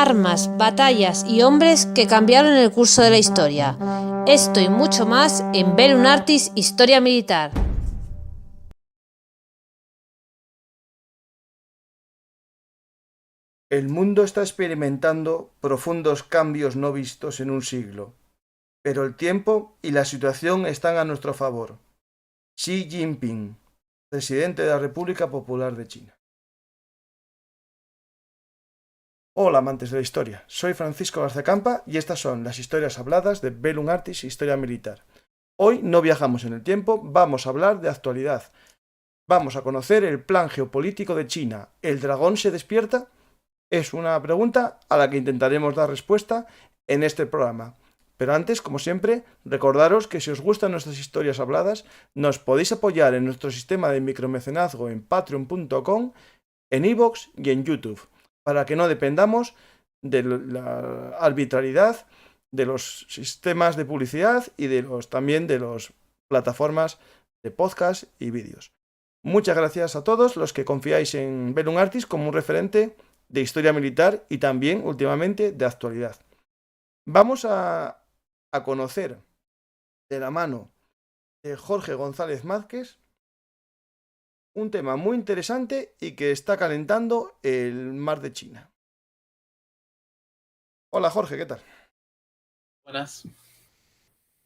armas, batallas y hombres que cambiaron el curso de la historia. Esto y mucho más en Bellum Artis Historia Militar. El mundo está experimentando profundos cambios no vistos en un siglo, pero el tiempo y la situación están a nuestro favor. Xi Jinping, presidente de la República Popular de China. Hola amantes de la historia, soy Francisco Garzacampa y estas son las historias habladas de Bellum Artis Historia Militar. Hoy no viajamos en el tiempo, vamos a hablar de actualidad. Vamos a conocer el plan geopolítico de China. ¿El dragón se despierta? Es una pregunta a la que intentaremos dar respuesta en este programa. Pero antes, como siempre, recordaros que si os gustan nuestras historias habladas, nos podéis apoyar en nuestro sistema de micromecenazgo en patreon.com, en iVoox y en YouTube, para que no dependamos de la arbitrariedad de los sistemas de publicidad y también de las plataformas de podcast y vídeos. Muchas gracias a todos los que confiáis en Bellum Artis como un referente de historia militar y también últimamente de actualidad. Vamos a conocer de la mano de Jorge González Márquez un tema muy interesante y que está calentando el mar de China. Hola Jorge, ¿qué tal? Buenas.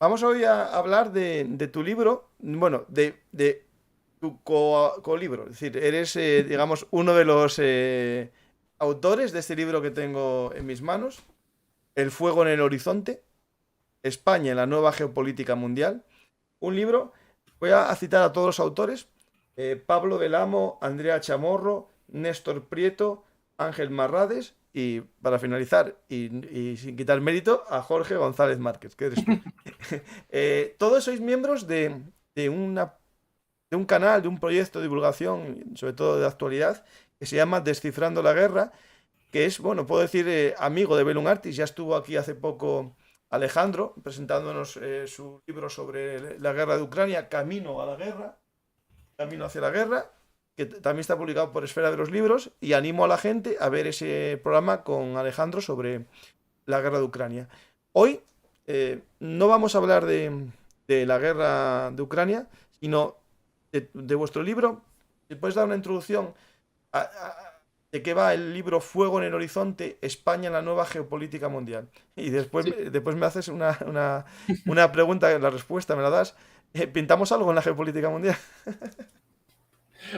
Vamos hoy a hablar de tu libro, bueno, de tu colibro, es decir, eres, digamos, uno de los autores de este libro que tengo en mis manos, El fuego en el horizonte, España en la nueva geopolítica mundial. Un libro, voy a citar a todos los autores, Pablo del Amo, Andrea Chamorro, Néstor Prieto, Ángel Marrades y, para finalizar, y sin quitar mérito, a Jorge González Márquez, que eres tú. Todos sois miembros de un canal, de un proyecto de divulgación, sobre todo de actualidad, que se llama Descifrando la Guerra, que es, bueno, puedo decir, amigo de Bellum Artis. Ya estuvo aquí hace poco Alejandro presentándonos su libro sobre la guerra de Ucrania, Camino a la Guerra, Camino hacia la Guerra, que también está publicado por Esfera de los Libros, y animo a la gente a ver ese programa con Alejandro sobre la guerra de Ucrania. Hoy no vamos a hablar de la guerra de Ucrania, sino de vuestro libro. ¿Me puedes dar una introducción de qué va el libro Fuego en el Horizonte, España en la nueva geopolítica mundial? Y después, Sí. después me haces una pregunta, la respuesta me la das. ¿Pintamos algo en la geopolítica mundial?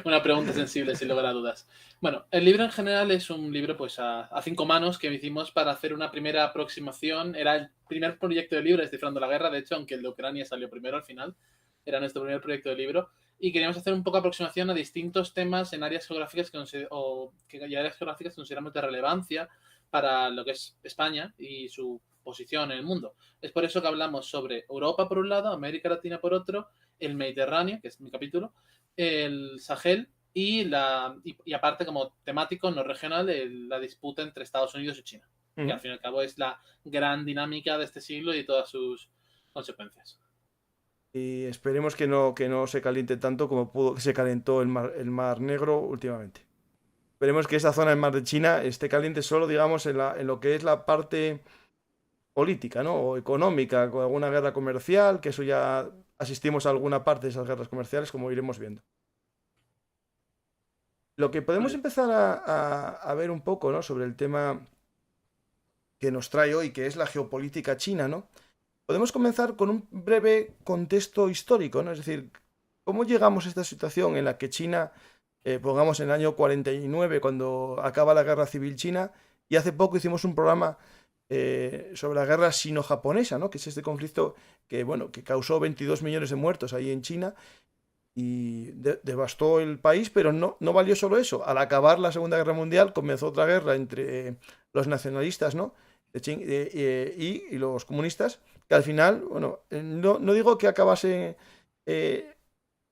Una pregunta sensible, sin lugar a dudas. Bueno, el libro en general es un libro pues a 5 manos que hicimos para hacer una primera aproximación. Era el primer proyecto de libro, Descifrando la Guerra, de hecho, aunque el de Ucrania salió primero al final. Era nuestro primer proyecto de libro. Y queríamos hacer un poco aproximación a distintos temas en áreas geográficas áreas geográficas que consideramos de relevancia para lo que es España y su posición en el mundo. Es por eso que hablamos sobre Europa por un lado, América Latina por otro, el Mediterráneo, que es mi capítulo, el Sahel y aparte como temático no regional la disputa entre Estados Unidos y China, que al fin y al cabo es la gran dinámica de este siglo y de todas sus consecuencias. Y esperemos que no se caliente tanto como se calentó el mar Negro últimamente. Esperemos que esa zona del mar de China esté caliente solo, digamos, en lo que es la parte política, ¿no? O económica, con alguna guerra comercial, que eso ya asistimos a alguna parte de esas guerras comerciales, como iremos viendo. Lo que podemos empezar a ver un poco, ¿no? Sobre el tema que nos trae hoy, que es la geopolítica china, ¿no? Podemos comenzar con un breve contexto histórico, ¿no? Es decir, ¿cómo llegamos a esta situación en la que China, pongamos en el año 49, cuando acaba la guerra civil china, y hace poco hicimos un programa sobre la guerra sino-japonesa, ¿no? Que es este conflicto que, bueno, que causó 22 millones de muertos ahí en China y devastó el país, pero no valió solo eso. Al acabar la Segunda Guerra Mundial comenzó otra guerra entre los nacionalistas, ¿no? Y los comunistas, que al final, bueno, no digo que acabase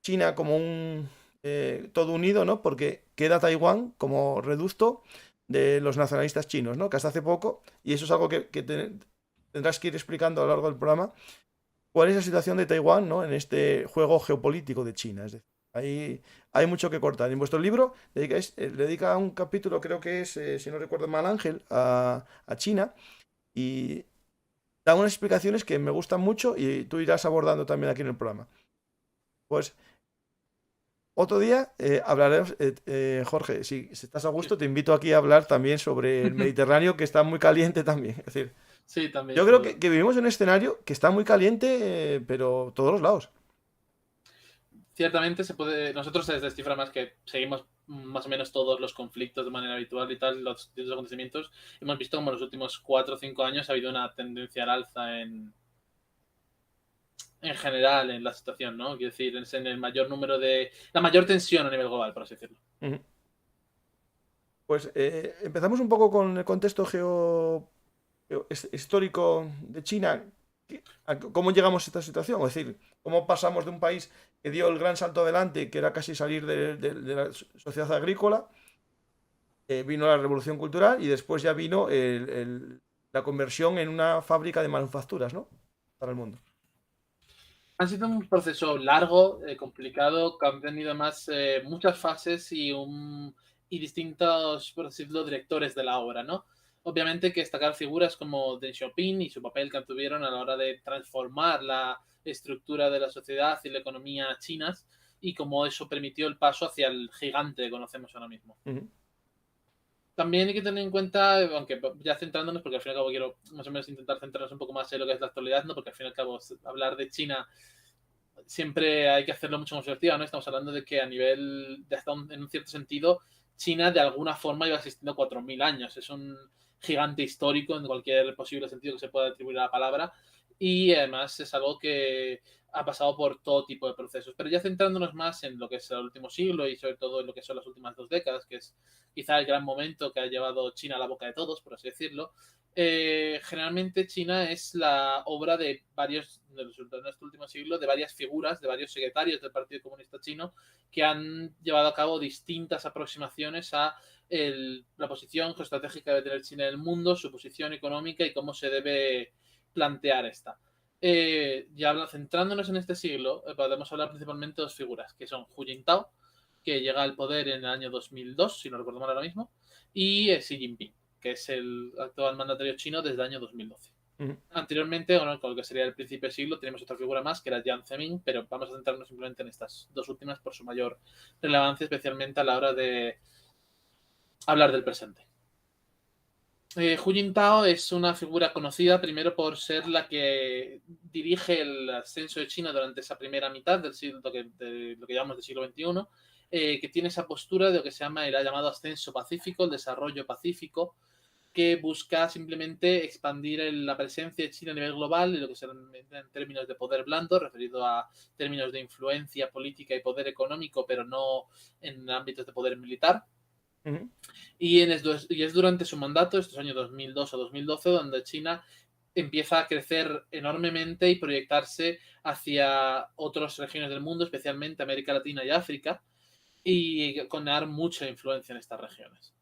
China como un todo unido, ¿no? Porque queda Taiwán como reducto de los nacionalistas chinos, ¿no? Que hasta hace poco, y eso es algo que tendrás que ir explicando a lo largo del programa, cuál es la situación de Taiwán, ¿no? En este juego geopolítico de China. Es decir. Ahí hay mucho que cortar. En vuestro libro dedica un capítulo, creo que es, si no recuerdo mal, Ángel, a China y da unas explicaciones que me gustan mucho y tú irás abordando también aquí en el programa. Pues otro día hablaremos, Jorge, si estás a gusto, te invito aquí a hablar también sobre el Mediterráneo, que está muy caliente también. Es decir, Sí, también, yo sin creo duda. que vivimos en un escenario que está muy caliente, pero todos los lados. Ciertamente se puede, nosotros se descifra más que seguimos más o menos todos los conflictos de manera habitual y tal, los distintos acontecimientos. Hemos visto como en los últimos 4 o 5 años ha habido una tendencia al alza en general en la situación, ¿no? Quiero decir, es en el mayor número de... la mayor tensión a nivel global, por así decirlo. Ujú. Pues empezamos un poco con el contexto histórico de China. ¿Cómo llegamos a esta situación? Es decir, ¿cómo pasamos de un país que dio el gran salto adelante, que era casi salir de la sociedad agrícola, vino la revolución cultural y después ya vino la conversión en una fábrica de manufacturas, ¿no? Para el mundo. Ha sido un proceso largo, complicado, que han tenido más muchas fases y distintos, por decirlo, directores de la obra, ¿no? Obviamente que destacar figuras como Deng Xiaoping y su papel que tuvieron a la hora de transformar la estructura de la sociedad y la economía chinas y cómo eso permitió el paso hacia el gigante que conocemos ahora mismo. Ujú. También hay que tener en cuenta, aunque ya centrándonos, porque al fin y al cabo quiero más o menos intentar centrarnos un poco más en lo que es la actualidad, ¿no? Porque al fin y al cabo hablar de China siempre hay que hacerlo mucho más divertido, ¿no? Estamos hablando de que a nivel, en un cierto sentido, China de alguna forma iba existiendo 4.000 años. Es un gigante histórico en cualquier posible sentido que se pueda atribuir a la palabra y además es algo que ha pasado por todo tipo de procesos. Pero ya centrándonos más en lo que es el último siglo y sobre todo en lo que son las últimas 2 décadas, que es quizá el gran momento que ha llevado China a la boca de todos, por así decirlo, generalmente China es la obra de varios, de nuestro último siglo, de varias figuras, de varios secretarios del Partido Comunista Chino que han llevado a cabo distintas aproximaciones a la posición geoestratégica que debe tener China en el mundo, su posición económica y cómo se debe plantear esta. Ya centrándonos en este siglo, podemos hablar principalmente de dos figuras, que son Hu Jintao, que llega al poder en el año 2002, si no recuerdo mal ahora mismo, y Xi Jinping, que es el actual mandatario chino desde el año 2012. Ujú. Anteriormente, bueno, con lo que sería el principio del siglo, tenemos otra figura más, que era Jiang Zemin, pero vamos a centrarnos simplemente en estas dos últimas por su mayor relevancia, especialmente a la hora de hablar del presente. Hu Jintao es una figura conocida primero por ser la que dirige el ascenso de China durante esa primera mitad del siglo, de lo que llamamos del siglo XXI, que tiene esa postura de lo que se llama el llamado ascenso pacífico, el desarrollo pacífico, que busca simplemente expandir la presencia de China a nivel global, lo que se en términos de poder blando, referido a términos de influencia política y poder económico, pero no en ámbitos de poder militar. Ujú. Y es durante su mandato, estos años 2002 a 2012, donde China empieza a crecer enormemente y proyectarse hacia otras regiones del mundo, especialmente América Latina y África, y ganar mucha influencia en estas regiones.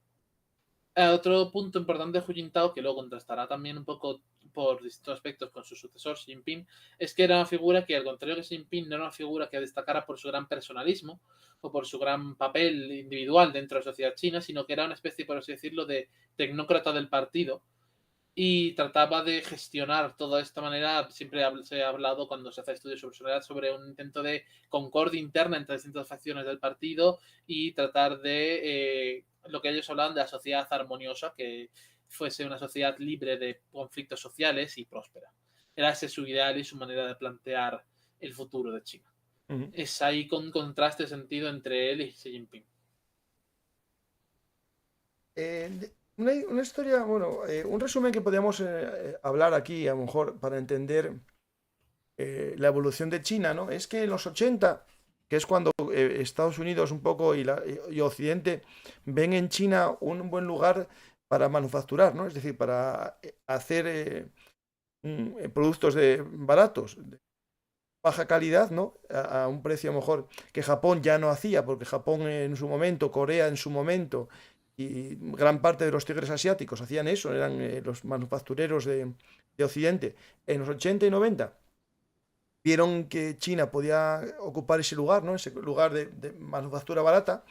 Otro punto importante de Hu Jintao, que luego contrastará también un poco por distintos aspectos con su sucesor Xi Jinping, es que era una figura que, al contrario que Xi Jinping, no era una figura que destacara por su gran personalismo o por su gran papel individual dentro de la sociedad china, sino que era una especie, por así decirlo, de tecnócrata del partido y trataba de gestionar toda esta manera. Siempre se ha hablado cuando se hace estudios sobre soledad sobre un intento de concordia interna entre distintas facciones del partido y tratar de lo que ellos hablaban de la sociedad armoniosa, que fuese una sociedad libre de conflictos sociales y próspera. Era ese su ideal y su manera de plantear el futuro de China. Ujú. Es ahí con contraste sentido entre él y Xi Jinping. Una historia, bueno, un resumen que podríamos hablar aquí, a lo mejor, para entender la evolución de China, ¿no? Es que en los 80, que es cuando Estados Unidos un poco y Occidente ven en China un buen lugar para manufacturar, ¿no? Es decir, para hacer productos baratos, de baja calidad, ¿no? A un precio a lo mejor que Japón ya no hacía, porque Japón en su momento, Corea en su momento y gran parte de los tigres asiáticos hacían eso, eran los manufactureros de Occidente. En los 80 y 90 vieron que China podía ocupar ese lugar, ¿no? Ese lugar de manufactura barata.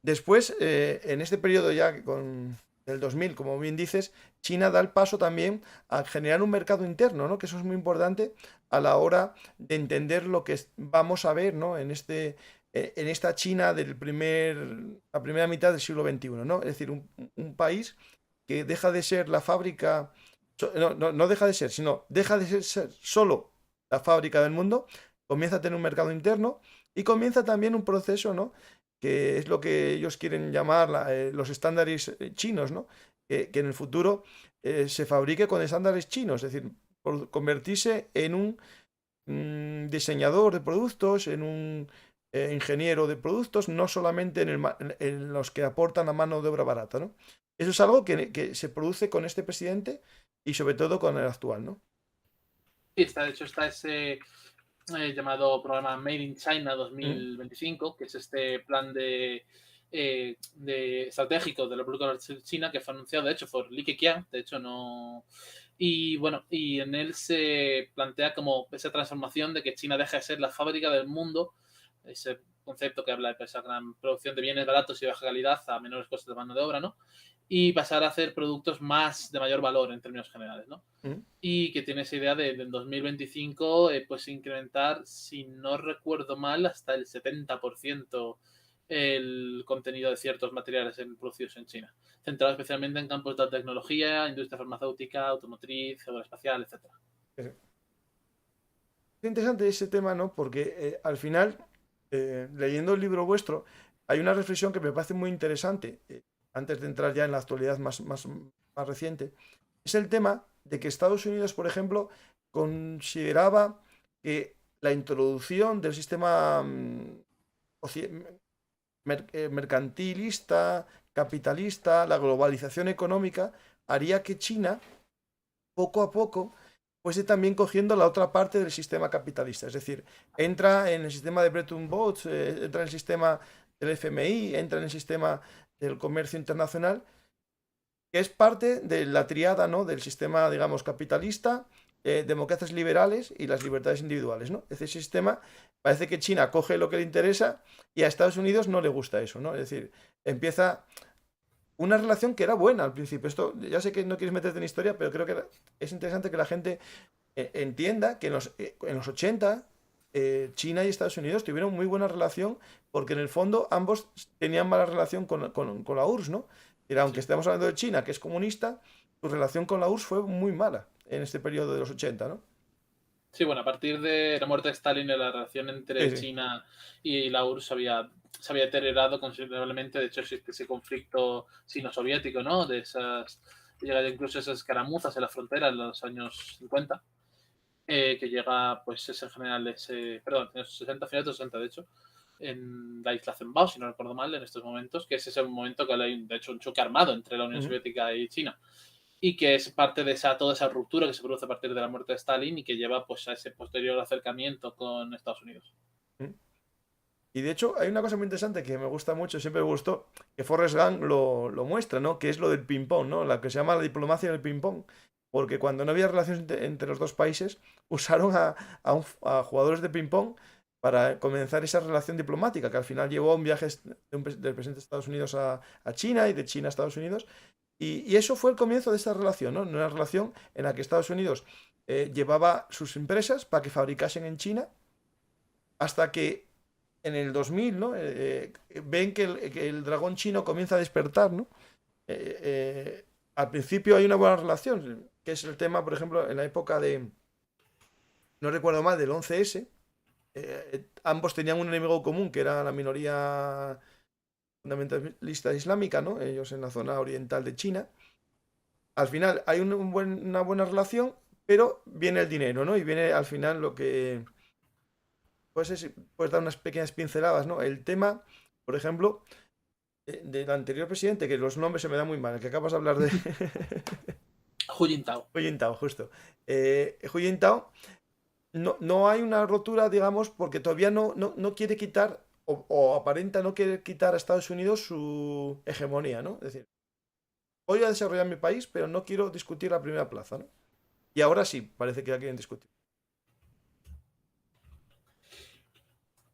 Después, en este periodo ya del 2000, como bien dices, China da el paso también a generar un mercado interno, ¿no? Que eso es muy importante a la hora de entender lo que vamos a ver, ¿no? En esta China la primera mitad del siglo XXI, ¿no? Es decir, un país que deja de ser la fábrica, no deja de ser, sino deja de ser solo la fábrica del mundo, comienza a tener un mercado interno y comienza también un proceso, ¿no? Que es lo que ellos quieren llamar los estándares chinos, ¿no? Que en el futuro se fabrique con estándares chinos, es decir, por convertirse en un diseñador de productos, en un ingeniero de productos, no solamente en los que aportan la mano de obra barata, ¿no? Eso es algo que se produce con este presidente y sobre todo con el actual, ¿no? Sí, de hecho está ese llamado programa Made in China Mm, 2025, que es este plan de estratégico de la República de China que fue anunciado, de hecho, por Li Keqiang, de hecho no... Y bueno, y en él se plantea como esa transformación de que China deja de ser la fábrica del mundo, ese concepto que habla de esa gran producción de bienes baratos y de baja calidad a menores costes de mano de obra, ¿no? Y pasar a hacer productos más de mayor valor en términos generales, ¿no? mm. Y que tiene esa idea de en 2025 pues incrementar, si no recuerdo mal, hasta el 70% el contenido de ciertos materiales producidos en China, centrado especialmente en campos de tecnología, industria farmacéutica, automotriz, aeroespacial, etcétera. Es interesante ese tema, ¿no? Porque al final, leyendo el libro vuestro, hay una reflexión que me parece muy interesante, antes de entrar ya en la actualidad más reciente. Es el tema de que Estados Unidos, por ejemplo, consideraba que la introducción del sistema mercantilista, capitalista, la globalización económica, haría que China, poco a poco, fuese también cogiendo la otra parte del sistema capitalista. Es decir, entra en el sistema de Bretton Woods, entra en el sistema del FMI, entra en el sistema del comercio internacional, que es parte de la triada, ¿no? Del sistema, digamos, capitalista, democracias liberales y las libertades individuales, ¿no? Ese sistema parece que China coge lo que le interesa y a Estados Unidos no le gusta eso, ¿no? Es decir, empieza una relación que era buena al principio. Esto, ya sé que no quieres meterte en historia, pero creo que es interesante que la gente entienda que en los 80 China y Estados Unidos tuvieron muy buena relación porque en el fondo ambos tenían mala relación con la URSS, ¿no? Pero aunque Sí. estemos hablando de China, que es comunista, su relación con la URSS fue muy mala en este periodo de los 80, ¿no? Sí, bueno, a partir de la muerte de Stalin, la relación Sí, entre sí. China y la URSS se había deteriorado considerablemente. De hecho, existe ese conflicto sino-soviético, ¿no? De esas, llega incluso esas escaramuzas en la frontera en los años 50, que llega, pues, es en general, perdón, en los 60, finales de los 60, de hecho, en la isla Zhenbao, si no recuerdo mal, en estos momentos, que es ese momento que hay, de hecho, un choque armado entre la Unión Ujú, Soviética y China y que es parte de toda esa ruptura que se produce a partir de la muerte de Stalin y que lleva pues a ese posterior acercamiento con Estados Unidos. ujú. Y de hecho, hay una cosa muy interesante que me gusta mucho, siempre me gustó, que Forrest Gump lo muestra, ¿no? Que es lo del ping-pong, ¿no? La que se llama la diplomacia del ping-pong. Porque cuando no había relaciones entre los dos países, usaron a jugadores de ping-pong para comenzar esa relación diplomática, que al final llevó a un viaje del presidente de Estados Unidos a China y de China a Estados Unidos. Y eso fue el comienzo de esta relación, ¿no? Una relación en la que Estados Unidos llevaba sus empresas para que fabricasen en China hasta que en el 2000, ¿no? Ven que el dragón chino comienza a despertar, ¿no? Al principio hay una buena relación, que es el tema, por ejemplo, en la época no recuerdo mal, del 11S, ambos tenían un enemigo común, que era la minoría fundamentalista islámica, ¿no? Ellos en la zona oriental de China. Al final hay una buena relación, pero viene el dinero, ¿no? Y viene al final lo que puedes dar unas pequeñas pinceladas, ¿no? El tema, por ejemplo, del anterior presidente, que los nombres se me dan muy mal, el que acabas de hablar de Hu Jintao. Hu Jintao, justo. Hu Jintao, no hay una rotura, digamos, porque todavía no quiere quitar, o aparenta no quiere quitar a Estados Unidos su hegemonía, ¿no? Es decir, voy a desarrollar mi país, pero no quiero discutir la primera plaza, ¿no? Y ahora sí, parece que la quieren discutir.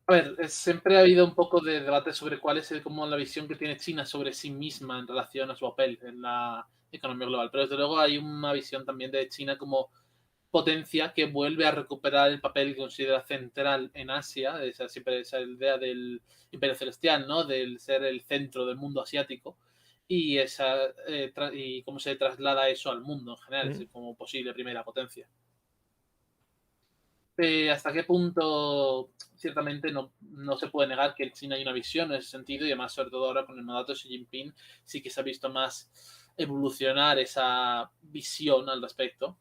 A ver, siempre ha habido un poco de debate sobre cuál es como la visión que tiene China sobre sí misma en relación a su papel en la economía global. Pero desde luego hay una visión también de China como potencia que vuelve a recuperar el papel que considera central en Asia, siempre esa idea del imperio celestial, ¿no? Del ser el centro del mundo asiático y y cómo se traslada eso al mundo en general, Mm. como posible primera potencia. Hasta qué punto ciertamente no se puede negar que en China hay una visión en ese sentido y además sobre todo ahora con el mandato de Xi Jinping sí que se ha visto más evolucionar esa visión al respecto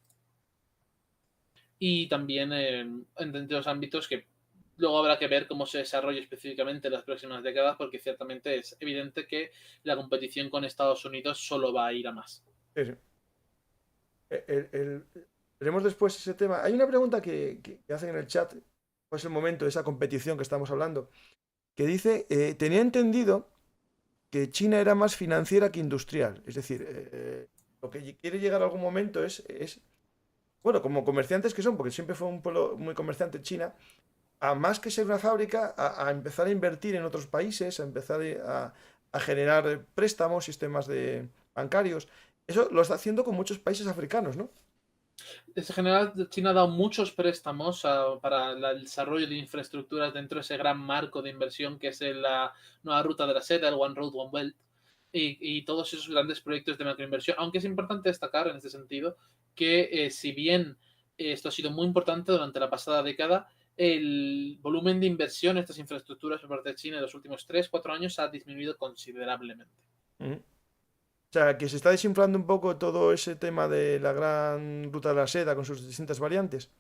y también en los ámbitos que luego habrá que ver cómo se desarrolla específicamente en las próximas décadas porque ciertamente es evidente que la competición con Estados Unidos solo va a ir a más. Sí, sí. Veremos después ese tema. Hay una pregunta que hacen en el chat, pues el momento de esa competición que estamos hablando, que dice, tenía entendido que China era más financiera que industrial. Es decir, lo que quiere llegar a algún momento bueno, como comerciantes que son, porque siempre fue un pueblo muy comerciante China, a más que ser una fábrica, a empezar a invertir en otros países, a empezar a generar préstamos, sistemas bancarios. Eso lo está haciendo con muchos países africanos, ¿no? En general, China ha dado muchos préstamos para el desarrollo de infraestructuras dentro de ese gran marco de inversión que es la nueva ruta de la seda, el One Road, One Belt, y todos esos grandes proyectos de macroinversión. Aunque es importante destacar en este sentido que si bien esto ha sido muy importante durante la pasada década, el volumen de inversión en estas infraestructuras por parte de China en los últimos 3 4 años ha disminuido considerablemente. Mm. O sea, que se está desinflando un poco todo ese tema de la gran ruta de la seda con sus distintas variantes.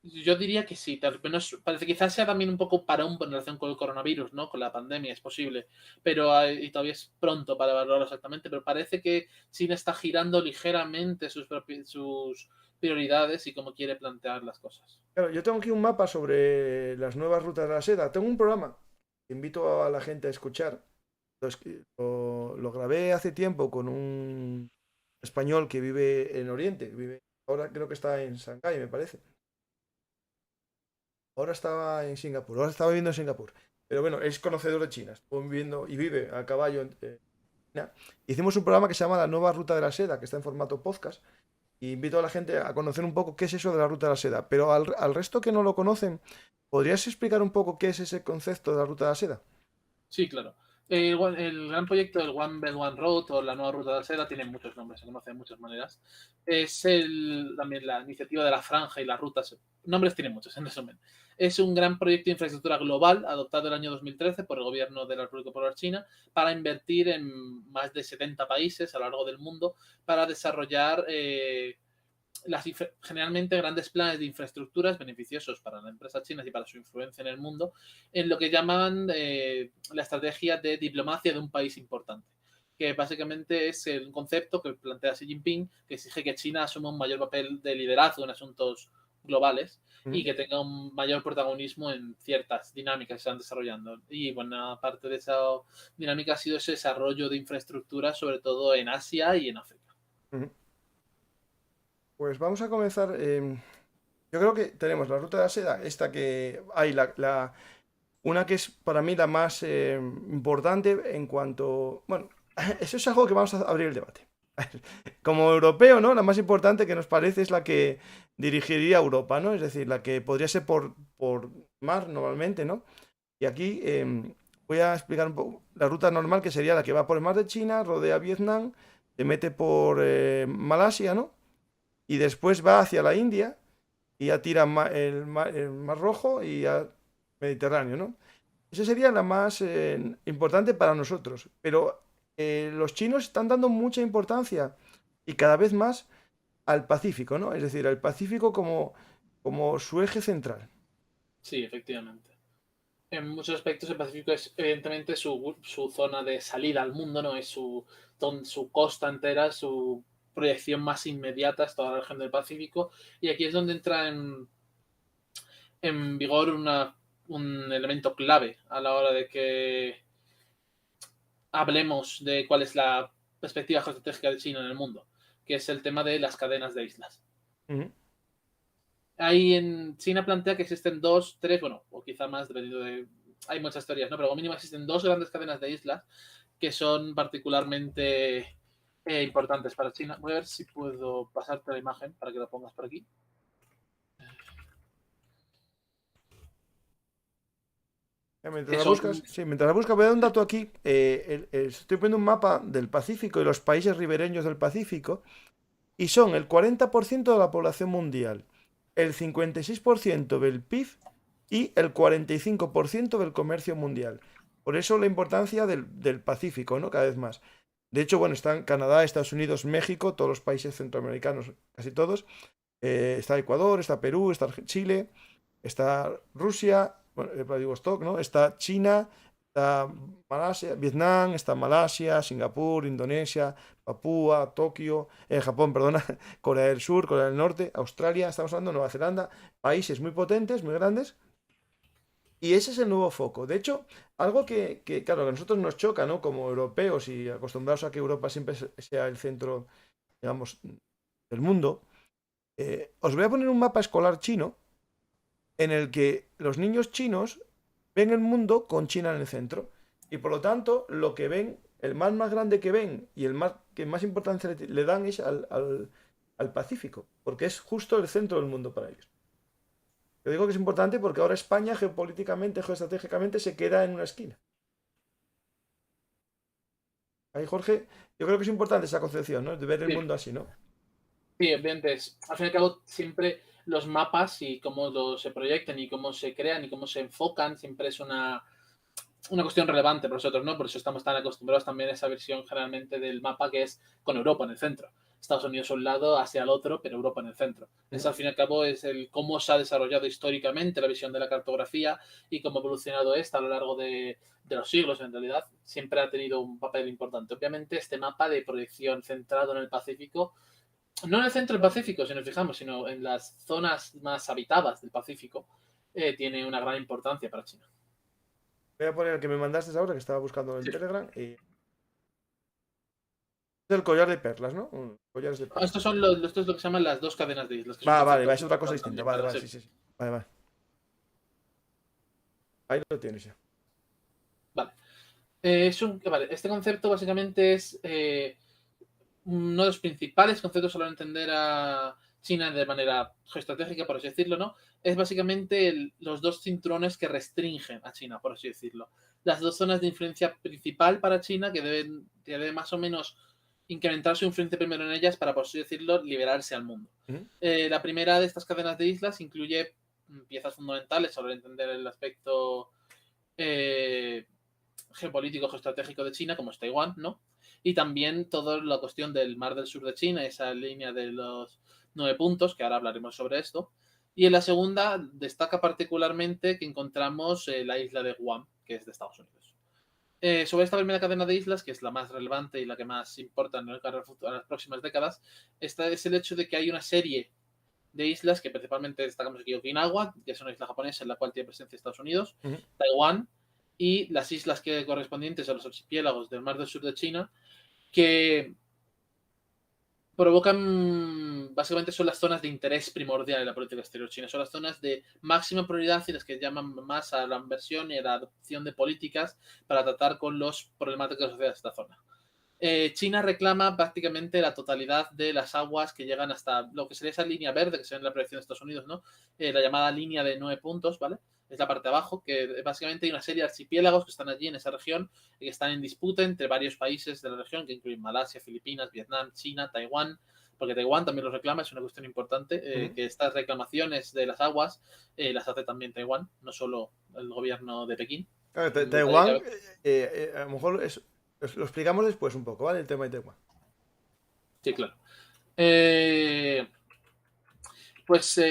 Yo diría que sí, tal menos parece quizás sea también un poco parón en relación con el coronavirus, ¿no? Con la pandemia, es posible, pero y todavía es pronto para evaluarlo exactamente, pero parece que China está girando ligeramente sus prioridades y cómo quiere plantear las cosas. Claro, yo tengo aquí un mapa sobre las nuevas rutas de la seda. Tengo un programa que invito a la gente a escuchar. Lo grabé hace tiempo con un español que vive en Oriente. Ahora creo que está en Shanghái, me parece. Ahora estaba en Singapur. Ahora estaba viviendo en Singapur. Pero bueno, es conocedor de China. Estuvo viviendo y vive a caballo en China. Hicimos un programa que se llama La Nueva Ruta de la Seda, que está en formato podcast. Y invito a la gente a conocer un poco qué es eso de la ruta de la seda. Pero al resto que no lo conocen, ¿podrías explicar un poco qué es ese concepto de la ruta de la seda? Sí, claro. El gran proyecto del One Belt One Road o la nueva ruta de la seda tiene muchos nombres, se conoce de muchas maneras. Es también la iniciativa de la franja y las rutas. Nombres tiene muchos, en resumen. Es un gran proyecto de infraestructura global adoptado el año 2013 por el gobierno de la República Popular China para invertir en más de 70 países a lo largo del mundo para desarrollar generalmente grandes planes de infraestructuras beneficiosos para las empresas chinas y para su influencia en el mundo, en lo que llaman la estrategia de diplomacia de un país importante, que básicamente es el concepto que plantea Xi Jinping, que exige que China asuma un mayor papel de liderazgo en asuntos globales y ¿Mm? que tenga un mayor protagonismo en ciertas dinámicas que se están desarrollando. Y buena parte de esa dinámica ha sido ese desarrollo de infraestructuras, sobre todo en Asia y en África. Ujú. Pues vamos a comenzar. Yo creo que tenemos la ruta de la seda, esta que hay, una que es para mí la más importante en cuanto. Bueno, eso es algo que vamos a abrir el debate. Como europeo, ¿no? La más importante que nos parece es la que dirigiría Europa, ¿no? Es decir, la que podría ser por mar normalmente, ¿no? Y aquí voy a explicar un poco la ruta normal, que sería la que va por el mar de China, rodea Vietnam, se mete por Malasia, ¿no? Y después va hacia la India y ya tira el mar Rojo y ya Mediterráneo, ¿no? Esa sería la más importante para nosotros. Pero los chinos están dando mucha importancia y cada vez más al Pacífico, ¿no? Es decir, al Pacífico como su eje central. Sí, efectivamente. En muchos aspectos el Pacífico es evidentemente su zona de salida al mundo, ¿no? Es su costa entera, su proyección más inmediata es toda la región del Pacífico. Y aquí es donde entra en vigor un elemento clave a la hora de que hablemos de cuál es la perspectiva geoestratégica de China en el mundo, que es el tema de las cadenas de islas. Ujú. China plantea que existen 2, 3, bueno, o quizá más, dependiendo de... Hay muchas teorías, ¿no? Pero como mínimo existen 2 grandes cadenas de islas que son particularmente importantes para China. Voy a ver si puedo pasarte la imagen para que la pongas por aquí. Mientras la buscas, sí, mientras la buscas, voy a dar un dato aquí. Estoy poniendo un mapa del Pacífico y los países ribereños del Pacífico, y son el 40% de la población mundial, el 56% del PIB y el 45% del comercio mundial. Por eso la importancia del Pacífico, ¿no? Cada vez más. De hecho, bueno, están Canadá, Estados Unidos, México, todos los países centroamericanos, casi todos. Está Ecuador, está Perú, está Chile, está Rusia, bueno, Vladivostok, ¿no? Está China, está Malasia, Vietnam, está Malasia, Singapur, Indonesia, Papúa, Tokio, Japón, perdona, Corea del Sur, Corea del Norte, Australia, estamos hablando de Nueva Zelanda, países muy potentes, muy grandes. Y ese es el nuevo foco. De hecho, algo claro, que a nosotros nos choca, ¿no? Como europeos y acostumbrados a que Europa siempre sea el centro, digamos, del mundo. Os voy a poner un mapa escolar chino en el que los niños chinos ven el mundo con China en el centro. Y por lo tanto, lo que ven, el más grande que ven y el más que más importancia le dan es al Pacífico, porque es justo el centro del mundo para ellos. Yo digo que es importante porque ahora España geopolíticamente, geoestratégicamente se queda en una esquina. Ahí, Jorge, yo creo que es importante esa concepción, ¿no? De ver el Sí. mundo así, ¿no? Sí, evidente. Al fin y al cabo, siempre los mapas y cómo se proyectan y cómo se crean y cómo se enfocan siempre es una cuestión relevante para nosotros, ¿no? Por eso estamos tan acostumbrados también a esa versión generalmente del mapa que es con Europa en el centro. Estados Unidos a un lado, Asia al otro, pero Europa en el centro. Eso al fin y al cabo es el cómo se ha desarrollado históricamente la visión de la cartografía y cómo ha evolucionado esta a lo largo de los siglos, en realidad, siempre ha tenido un papel importante. Obviamente, este mapa de proyección centrado en el Pacífico, no en el centro del Pacífico, si nos fijamos, sino en las zonas más habitadas del Pacífico, tiene una gran importancia para China. Voy a poner el que me mandaste ahora, que estaba buscando en Sí. Telegram. Y... Es el collar de perlas, ¿no? Collares de perlas. Esto es lo que se llaman las 2 cadenas de islas. Que es un Vale, concepto va, es otra cosa importante distinta. también Vale, para vale, sí. Vale, vale. Ahí lo tienes ya. Vale. Vale. Este concepto básicamente es uno de los principales conceptos a la hora de entender a China de manera geoestratégica, por así decirlo, ¿no? Es básicamente los 2 cinturones que restringen a China, por así decirlo. Las 2 zonas de influencia principal para China que deben más o menos incrementar su influencia primero en ellas para, por así decirlo, liberarse al mundo. La primera de estas cadenas de islas incluye piezas fundamentales a la hora de entender el aspecto geopolítico, geoestratégico de China, como es Taiwán, ¿no? Y también toda la cuestión del Mar del Sur de China, esa línea de los 9 puntos, que ahora hablaremos sobre esto. Y en la segunda destaca particularmente que encontramos la isla de Guam, que es de Estados Unidos. Sobre esta primera cadena de islas, que es la más relevante y la que más importa en las próximas décadas, esta es el hecho de que hay una serie de islas que principalmente destacamos aquí: Okinawa, que es una isla japonesa en la cual tiene presencia Estados Unidos, Taiwán y las islas correspondientes a los archipiélagos del Mar del Sur de China, que provocan, básicamente son las zonas de interés primordial en la política exterior china, son las zonas de máxima prioridad y las que llaman más a la inversión y a la adopción de políticas para tratar con los problemáticas asociadas a esta zona. China reclama prácticamente la totalidad de las aguas que llegan hasta lo que sería esa línea verde que se ve en la proyección de Estados Unidos, ¿no? La llamada línea de 9 puntos, ¿vale? Es la parte de abajo, que básicamente hay una serie de archipiélagos que están allí en esa región y que están en disputa entre varios países de la región, que incluyen Malasia, Filipinas, Vietnam, China, Taiwán, porque Taiwán también lo reclama, es una cuestión importante, que estas reclamaciones de las aguas las hace también Taiwán, no solo el gobierno de Pekín. Taiwán, a lo mejor lo explicamos después un poco, ¿vale? El tema de Taiwán. Sí, claro.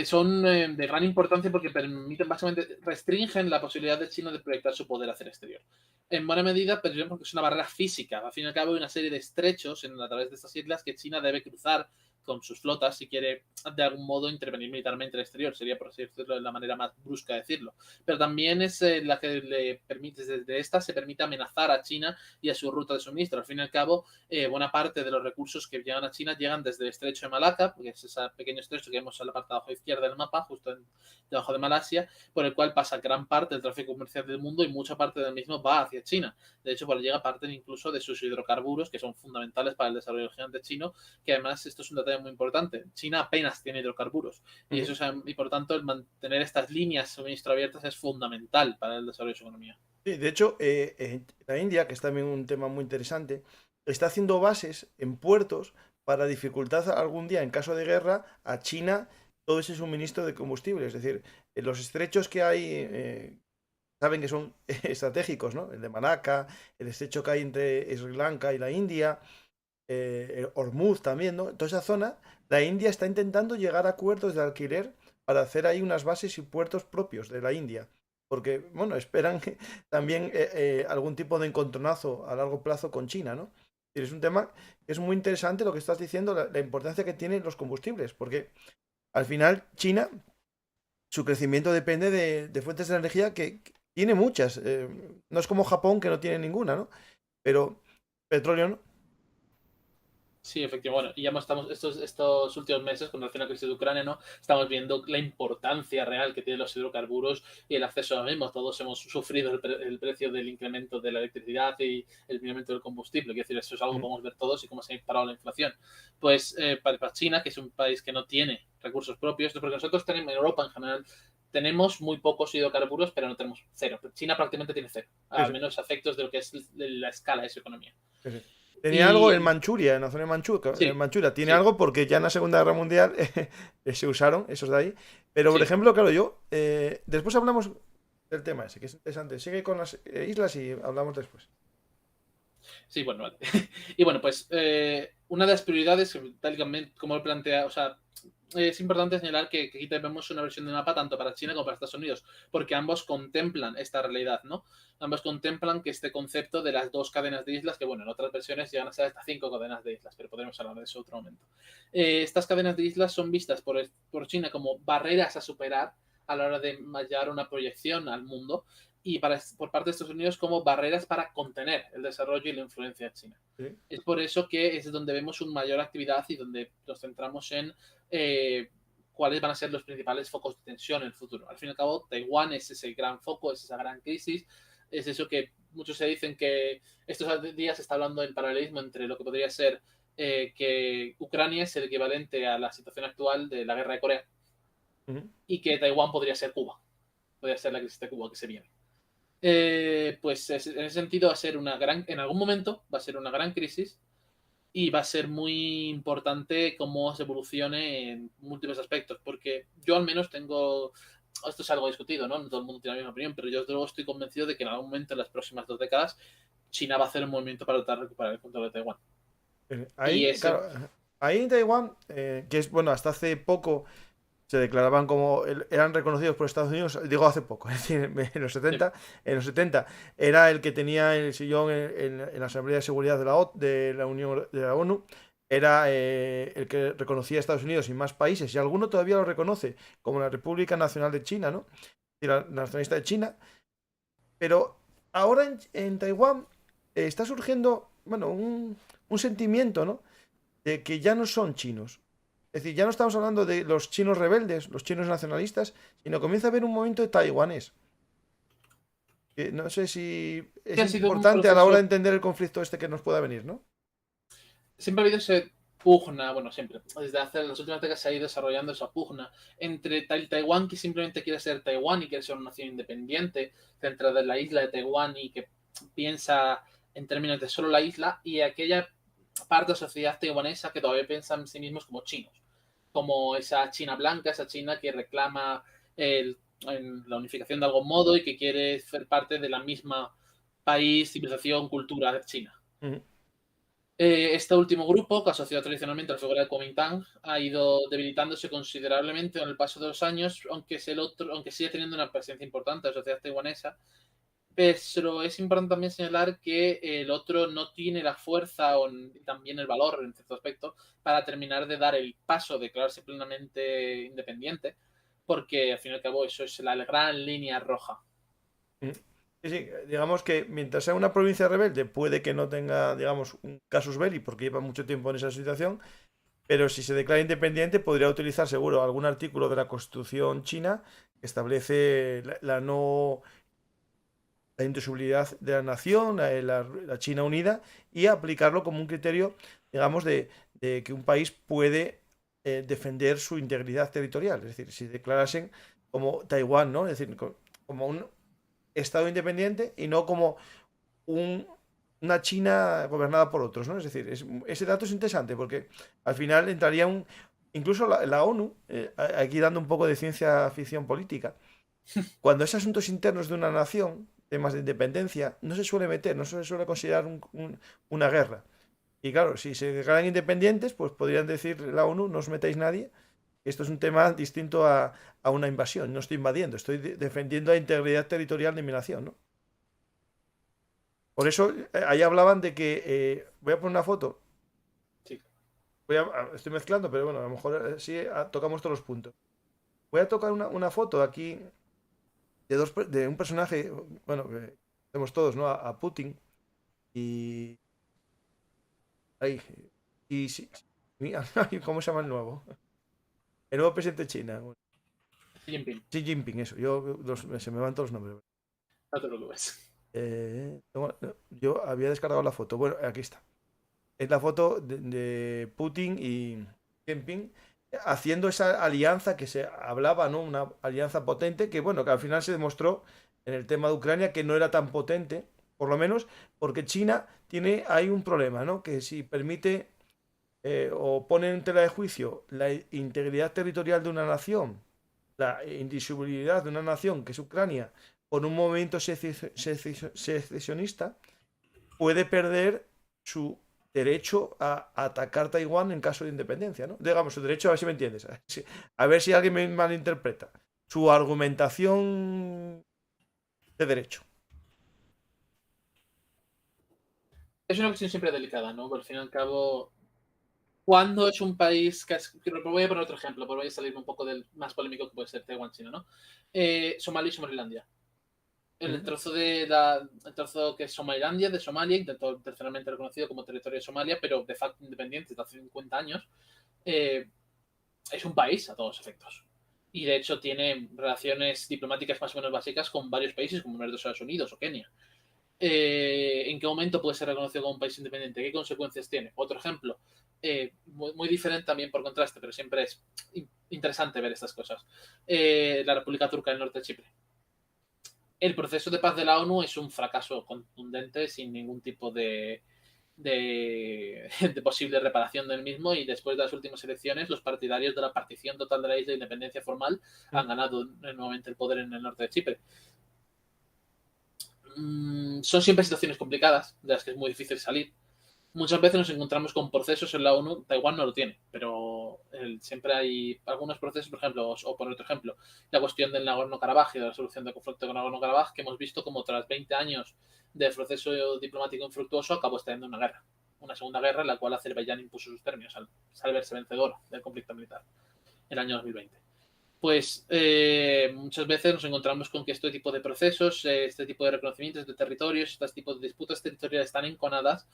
Son de gran importancia porque permiten, básicamente, restringen la posibilidad de China de proyectar su poder hacia el exterior. En buena medida, pero porque es una barrera física. Al fin y al cabo, hay una serie de estrechos a través de estas islas que China debe cruzar con sus flotas si quiere de algún modo intervenir militarmente en el exterior. Sería, por así decirlo, de la manera más brusca de decirlo. Pero también es la que le permite, desde esta se permite amenazar a China y a su ruta de suministro. Al fin y al cabo, buena parte de los recursos que llegan a China llegan desde el estrecho de Malaca, que es ese pequeño estrecho que vemos en la parte de abajo izquierda del mapa, justo debajo de Malasia, por el cual pasa gran parte del tráfico comercial del mundo y mucha parte del mismo va hacia China. De hecho, por ahí llega parte incluso de sus hidrocarburos, que son fundamentales para el desarrollo del gigante chino, que además esto es un detalle muy importante. China apenas tiene hidrocarburos y eso y por tanto el mantener estas líneas de suministro abiertas es fundamental para el desarrollo de su economía. Sí, de hecho, la India, que es también un tema muy interesante, está haciendo bases en puertos para dificultar algún día, en caso de guerra, a China todo ese suministro de combustible. Es decir, los estrechos que hay, saben que son estratégicos, ¿no? El de Malaca, el estrecho que hay entre Sri Lanka y la India, Hormuz también, ¿no? En toda esa zona, la India está intentando llegar a acuerdos de alquiler para hacer ahí unas bases y puertos propios de la India. Porque, bueno, esperan también algún tipo de encontronazo a largo plazo con China, ¿no? Es un tema que es muy interesante lo que estás diciendo, la importancia que tienen los combustibles, porque al final China, su crecimiento depende de fuentes de energía que tiene muchas. No es como Japón que no tiene ninguna, ¿no? Pero petróleo no. Sí, efectivamente. Bueno, y ya estamos estos últimos meses, con relación a la crisis de Ucrania, ¿no? Estamos viendo la importancia real que tienen los hidrocarburos y el acceso a los mismos. Todos hemos sufrido el precio del incremento de la electricidad y el incremento del combustible. Quiero decir, eso es algo que podemos ver todos y cómo se ha disparado la inflación. Pues para China, que es un país que no tiene recursos propios, porque nosotros tenemos, en Europa en general, tenemos muy pocos hidrocarburos, pero no tenemos cero. China prácticamente tiene cero, al menos a efectos de lo que es la escala de su economía. Sí. Tenía algo Y en Manchuria, en la zona de sí, Manchuria. Tiene sí, algo porque ya en la Segunda Guerra Mundial se usaron esos de ahí. Pero, por sí. ejemplo, claro, yo. Después hablamos del tema ese, que es interesante. Sigue con las islas y hablamos después. Sí, bueno, vale. Y bueno, pues una de las prioridades, tal como lo plantea, o sea, es importante señalar que aquí tenemos una versión de mapa tanto para China como para Estados Unidos, porque ambos contemplan esta realidad, ¿no? Ambos contemplan que este concepto de las dos cadenas de islas, que bueno, en otras versiones llegan a ser hasta 5 cadenas de islas, pero podremos hablar de eso en otro momento. Estas cadenas de islas son vistas por China como barreras a superar a la hora de hallar una proyección al mundo y por parte de Estados Unidos como barreras para contener el desarrollo y la influencia de China. Sí. Es por eso que es donde vemos una mayor actividad y donde nos centramos en cuáles van a ser los principales focos de tensión en el futuro. Al fin y al cabo, Taiwán es ese gran foco, es esa gran crisis, es eso que muchos se dicen que estos días se está hablando del paralelismo entre lo que podría ser que Ucrania es el equivalente a la situación actual de la guerra de Corea y que Taiwán podría ser Cuba, podría ser la crisis de Cuba que se viene. Pues en ese sentido va a ser en algún momento va a ser una gran crisis y va a ser muy importante cómo se evolucione en múltiples aspectos, porque yo al menos esto es algo discutido, ¿no? No todo el mundo tiene la misma opinión, pero yo desde luego estoy convencido de que en algún momento en las próximas 2 décadas China va a hacer un movimiento para tratar de recuperar el control de Taiwán. Y Ahí, claro, ahí en Taiwán, que es, bueno, hasta hace poco se declaraban como, eran reconocidos por Estados Unidos, digo hace poco, es decir, en los 70, en los 70 era el que tenía el sillón en la Asamblea de Seguridad de la Unión de la ONU, era el que reconocía a Estados Unidos y más países, y alguno todavía lo reconoce, como la República Nacional de China, ¿no? Y la nacionalista de China, pero ahora en Taiwán está surgiendo, bueno, un sentimiento, ¿no? De que ya no son chinos. Es decir, ya no estamos hablando de los chinos rebeldes, los chinos nacionalistas, sino comienza a haber un movimiento de taiwanés. Que no sé si que ha es sido un importante a la hora de proceso. entender el conflicto este que nos pueda venir, ¿no? Siempre ha habido esa pugna, bueno, siempre, desde hace las últimas décadas se ha ido desarrollando esa pugna entre Taiwán, que simplemente quiere ser Taiwán y quiere ser una nación independiente, centrada en la isla de Taiwán y que piensa en términos de solo la isla, y aquella parte de la sociedad taiwanesa que todavía piensa en sí mismos como chinos, como esa China blanca, esa China que reclama la unificación de algún modo y que quiere ser parte de la misma país, civilización, cultura de China. Ujú. Este último grupo, que asociado tradicionalmente a la figura de Kuomintang, ha ido debilitándose considerablemente con el paso de los años, aunque sigue teniendo una presencia importante en la sociedad taiwanesa. Pero es importante también señalar que el otro no tiene la fuerza o también el valor, en cierto aspecto, para terminar de dar el paso, de declararse plenamente independiente, porque al fin y al cabo eso es la gran línea roja. Sí, sí, digamos que mientras sea una provincia rebelde, puede que no tenga, digamos, un casus belli, porque lleva mucho tiempo en esa situación, pero si se declara independiente, podría utilizar seguro algún artículo de la Constitución china que establece la indisolubilidad de la nación, la China unida, y aplicarlo como un criterio, digamos, de que un país puede defender su integridad territorial. Es decir, si declarasen como Taiwán, ¿no? Es decir, como un Estado independiente y no como un- una China gobernada por otros, ¿no? Es decir, ese dato es interesante porque al final entraría incluso la ONU, aquí dando un poco de ciencia ficción política, cuando es asuntos internos de una nación, temas de independencia, no se suele meter, no se suele considerar una guerra. Y claro, si se declaran independientes, pues podrían decir la ONU, no os metáis nadie, esto es un tema distinto a una invasión, no estoy invadiendo, estoy defendiendo la integridad territorial de mi nación, ¿no? Por eso, ahí hablaban de que, voy a poner una foto, Sí. estoy mezclando, pero bueno, a lo mejor sí tocamos todos los puntos. Voy a tocar una foto aquí de un personaje, bueno, que vemos todos, ¿no? A Putin y... Ahí, y sí, mira, ¿cómo se llama el nuevo? El nuevo presidente de China. Bueno, Xi Jinping, Xi Jinping, eso. Se me van todos los nombres. no te preocupes. Yo había descargado la foto. Bueno, aquí está. Es la foto de Putin y Jinping haciendo esa alianza que se hablaba, ¿no? Una alianza potente que, bueno, que al final se demostró en el tema de Ucrania que no era tan potente, por lo menos porque China hay un problema, ¿no? Que si permite o pone en tela de juicio la integridad territorial de una nación, la indisolubilidad de una nación que es Ucrania, por un movimiento secesionista, puede perder su derecho a atacar Taiwán en caso de independencia, ¿no? Digamos, su derecho, a ver si me entiendes, a ver si alguien me malinterpreta. Su argumentación de derecho. Es una cuestión siempre delicada, ¿no? Por al fin y al cabo, ¿cuándo es un país voy a poner otro ejemplo, pero voy a salirme un poco del más polémico que puede ser Taiwán, China, ¿no? Somalia y Somalilandia. El ¿Mm? trozo, el trozo que es Somalilandia, de Somalia, intentó terceramente reconocido como territorio de Somalia, pero de facto independiente desde hace 50 años, eh, es un país a todos efectos. Y de hecho tiene relaciones diplomáticas más o menos básicas con varios países, como los Estados Unidos o Kenia. ¿En qué momento puede ser reconocido como un país independiente? ¿Qué consecuencias tiene? Otro ejemplo, muy diferente también por contraste, pero siempre es interesante ver estas cosas. La República Turca del Norte de Chipre. El proceso de paz de la ONU es un fracaso contundente sin ningún tipo de posible reparación del mismo, y después de las últimas elecciones los partidarios de la partición total de la isla de independencia formal ¿Mm? han ganado nuevamente el poder en el norte de Chipre. Son siempre situaciones complicadas de las que es muy difícil salir. Muchas veces nos encontramos con procesos en la ONU, Taiwán no lo tiene, pero siempre hay algunos procesos, por ejemplo, o por otro ejemplo, la cuestión del Nagorno-Karabaj y de la solución del conflicto con Nagorno-Karabaj, que hemos visto como tras 20 años de proceso diplomático infructuoso acabó estallando una guerra, una segunda guerra en la cual Azerbaiyán impuso sus términos al verse vencedor del conflicto militar en el año 2020. Pues muchas veces nos encontramos con que este tipo de procesos, este tipo de reconocimientos de territorios, este tipo de disputas territoriales tan enconadas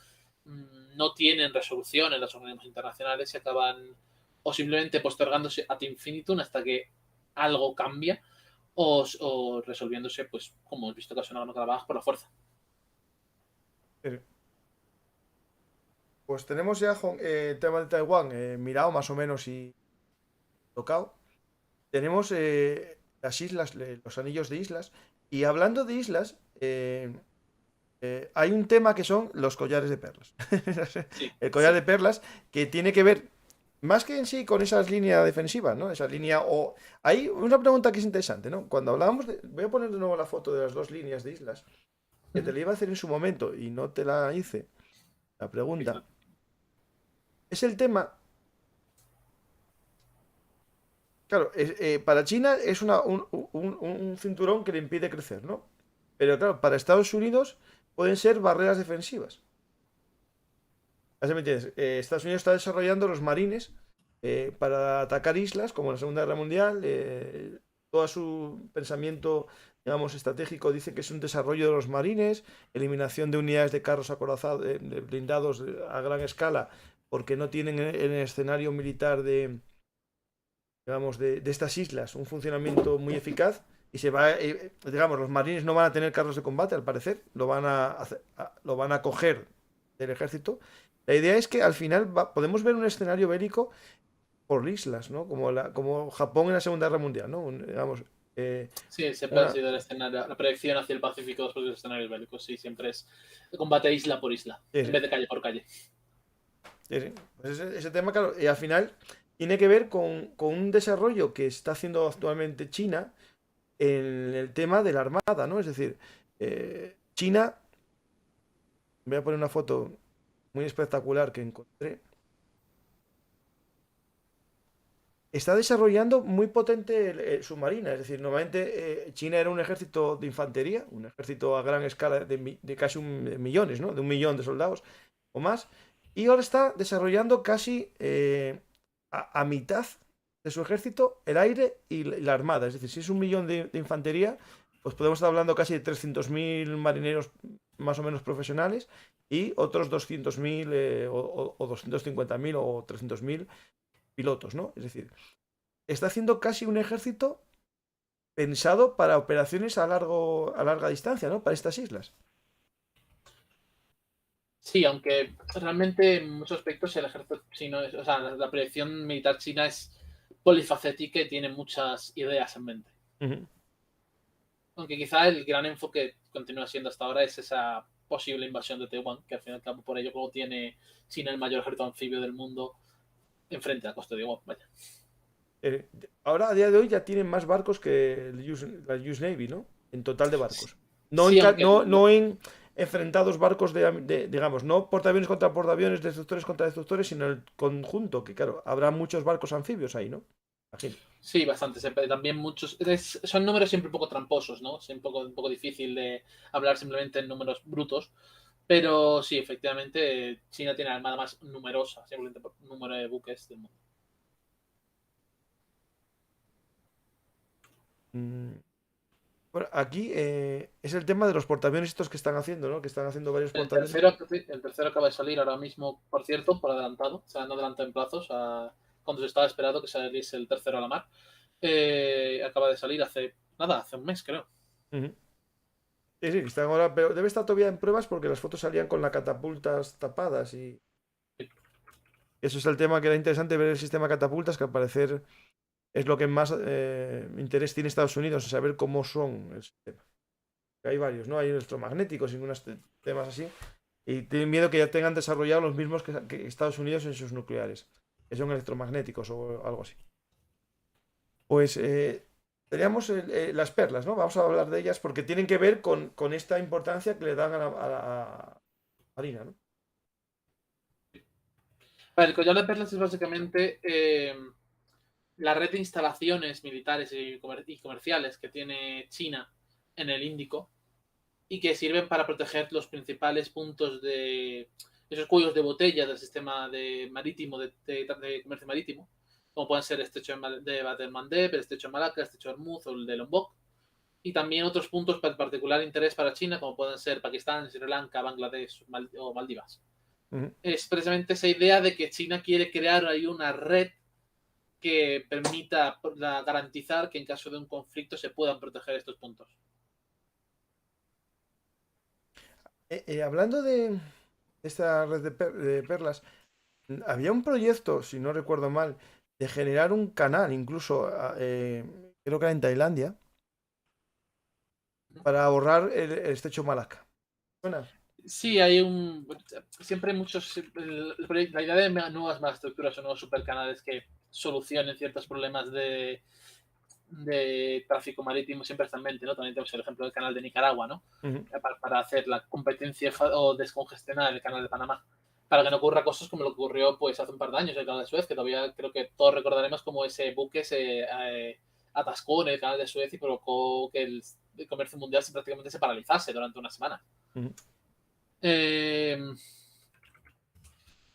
no tienen resolución en los organismos internacionales y acaban o simplemente postergándose ad infinitum hasta que algo cambia o resolviéndose, pues como hemos visto caso en Nagorno-Karabaj, por la fuerza. Pues tenemos ya el tema de Taiwán mirado más o menos y tocado. Tenemos las islas, los anillos de islas. Y hablando de islas, hay un tema que son los collares de perlas. Sí, El collar sí. de perlas que tiene que ver más que en sí con esas líneas defensivas, ¿no? Esa línea o... Hay una pregunta que es interesante, ¿no? Cuando hablábamos de... Voy a poner de nuevo la foto de las dos líneas de islas, que te la iba a hacer en su momento y no te la hice. La pregunta es el tema... Claro, para China es un cinturón que le impide crecer, ¿no? Pero claro, para Estados Unidos pueden ser barreras defensivas. ¿Así me entiendes? Estados Unidos está desarrollando los marines para atacar islas, como en la Segunda Guerra Mundial. Todo su pensamiento, digamos, estratégico dice que es un desarrollo de los marines, eliminación de unidades de carros acorazados, de blindados a gran escala, porque no tienen en el escenario militar digamos, de estas islas un funcionamiento muy eficaz. Y se va, digamos, los marines no van a tener carros de combate, al parecer, lo van a coger del ejército. La idea es que al final podemos ver un escenario bélico por islas, ¿no? Como Japón en la Segunda Guerra Mundial, ¿no? Digamos, Sí, siempre ha una- sido el escenario, la proyección hacia el Pacífico después de los escenarios bélicos. Sí, siempre es combate isla por isla, sí, en sí, vez de calle por calle. sí, sí. Pues ese tema, claro, y al final tiene que ver con un desarrollo que está haciendo actualmente China en el tema de la armada, ¿no? Es decir, China, voy a poner una foto muy espectacular que encontré. Está desarrollando muy potente submarina. Es decir, normalmente China era un ejército de infantería, un ejército a gran escala de casi millones, ¿no? De 1 millón de soldados o más. Y ahora está desarrollando casi a mitad de su ejército el aire y la armada. Es decir, si es 1 millón de infantería, pues podemos estar hablando casi de 300.000 marineros más o menos profesionales y otros 200.000 o 250.000 o 300.000 pilotos, ¿no? Es decir, está haciendo casi un ejército pensado para operaciones a larga distancia, ¿no? Para estas islas. Sí, aunque realmente en muchos aspectos el ejército chino, o sea, la proyección militar china es polifacética y tiene muchas ideas en mente. Ujú. Aunque quizá el gran enfoque continúa siendo hasta ahora es esa posible invasión de Taiwán, que al final y al cabo por ello luego tiene China el mayor ejército anfibio del mundo enfrente a la costa de Taiwán. Vaya. Ahora, a día de hoy, ya tienen más barcos que la US Navy, ¿no? En total de barcos. No Sí, aunque no en enfrentados barcos digamos, no portaaviones contra portaaviones, destructores contra destructores, sino el conjunto, que claro, habrá muchos barcos anfibios ahí, ¿no? Imagino. sí, bastante. También muchos. Son números siempre un poco tramposos, ¿no? Es un poco difícil de hablar simplemente en números brutos. Pero sí, efectivamente, China tiene la armada más numerosa, simplemente por número de buques del mundo. Mm, Bueno, aquí es el tema de los portaaviones estos que están haciendo, ¿no? Que están haciendo varios portaaviones. El tercero acaba de salir ahora mismo, por cierto, por adelantado. O sea, no adelantado en plazos. Cuando se estaba esperando que saliese el tercero a la mar. Acaba de salir hace un mes, creo. Ujú. Sí, sí, que están ahora, pero debe estar todavía en pruebas porque las fotos salían con las catapultas tapadas y eso es el tema que era interesante ver el sistema catapultas, que al parecer es lo que más interés tiene Estados Unidos, en saber cómo son el sistema. Hay varios, ¿no? Hay electromagnéticos y unos temas así. Y tienen miedo que ya tengan desarrollado los mismos que Estados Unidos en sus nucleares, que son electromagnéticos o algo así. Pues teníamos las perlas, ¿no? Vamos a hablar de ellas porque tienen que ver con esta importancia que le dan a Marina, ¿no? Vale, el collar de perlas es básicamente la red de instalaciones militares y comerciales que tiene China en el Índico y que sirven para proteger los principales puntos de esos cuellos de botella del sistema marítimo de comercio marítimo, como pueden ser el estrecho de Bab el Mandeb, el estrecho de Malaca, el estrecho de Hormuz o el de Lombok, y también otros puntos de particular interés para China, como pueden ser Pakistán, Sri Lanka, Bangladesh o Maldivas. Ujú. Es precisamente esa idea de que China quiere crear ahí una red que permita garantizar que en caso de un conflicto se puedan proteger estos puntos. Hablando de esta red de perlas, había un proyecto, si no recuerdo mal, de generar un canal, incluso creo que era en Tailandia, para ahorrar el estrecho Malaca. ¿Suena? Sí, siempre hay muchos. La idea de nuevas estructuras o nuevos supercanales que solucionen ciertos problemas de tráfico marítimo siempre está en mente, ¿no? También tenemos el ejemplo del canal de Nicaragua, ¿no? Ujú. Para hacer la competencia o descongestionar el canal de Panamá. Para que no ocurra cosas como lo que ocurrió pues hace un par de años el canal de Suez, que todavía creo que todos recordaremos como ese buque se atascó en el canal de Suez y provocó que el comercio mundial prácticamente se paralizase durante una semana.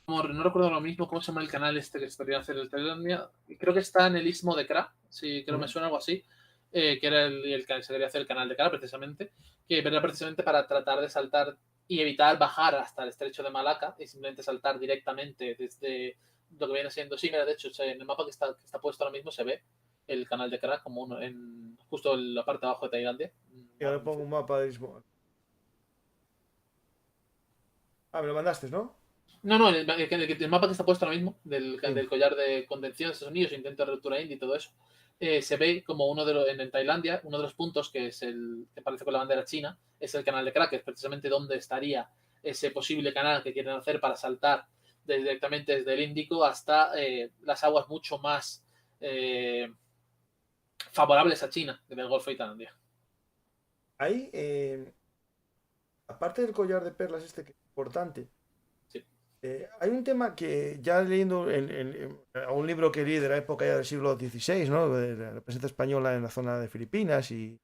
No recuerdo lo mismo, ¿cómo se llama el canal este que se hacer el Tailandia? Creo que está en el Istmo de Kra, sí, creo que me suena algo así, que era el que se quería hacer el canal de Kra, precisamente, que era precisamente para tratar de saltar y evitar bajar hasta el estrecho de Malaca y simplemente saltar directamente desde lo que viene siendo. Sí, mira, de hecho, en el mapa que está puesto ahora mismo se ve el canal de Kra como uno justo en la parte de abajo de Tailandia. Y ahora pongo un mapa de Lisboa. Me lo mandaste, ¿no? No, el mapa que está puesto ahora mismo del collar de contención de Estados Unidos, intento de ruptura indie y todo eso, se ve como en Tailandia, uno de los puntos que es el que parece con la bandera china, es el canal de Kra, que es precisamente donde estaría ese posible canal que quieren hacer para saltar directamente desde el Índico hasta las aguas mucho más favorables a China, del Golfo de Tailandia. Ahí, aparte del collar de perlas que es importante, hay un tema que ya leyendo en un libro que leí de la época ya del siglo XVI, ¿no? De la presencia española en la zona de Filipinas y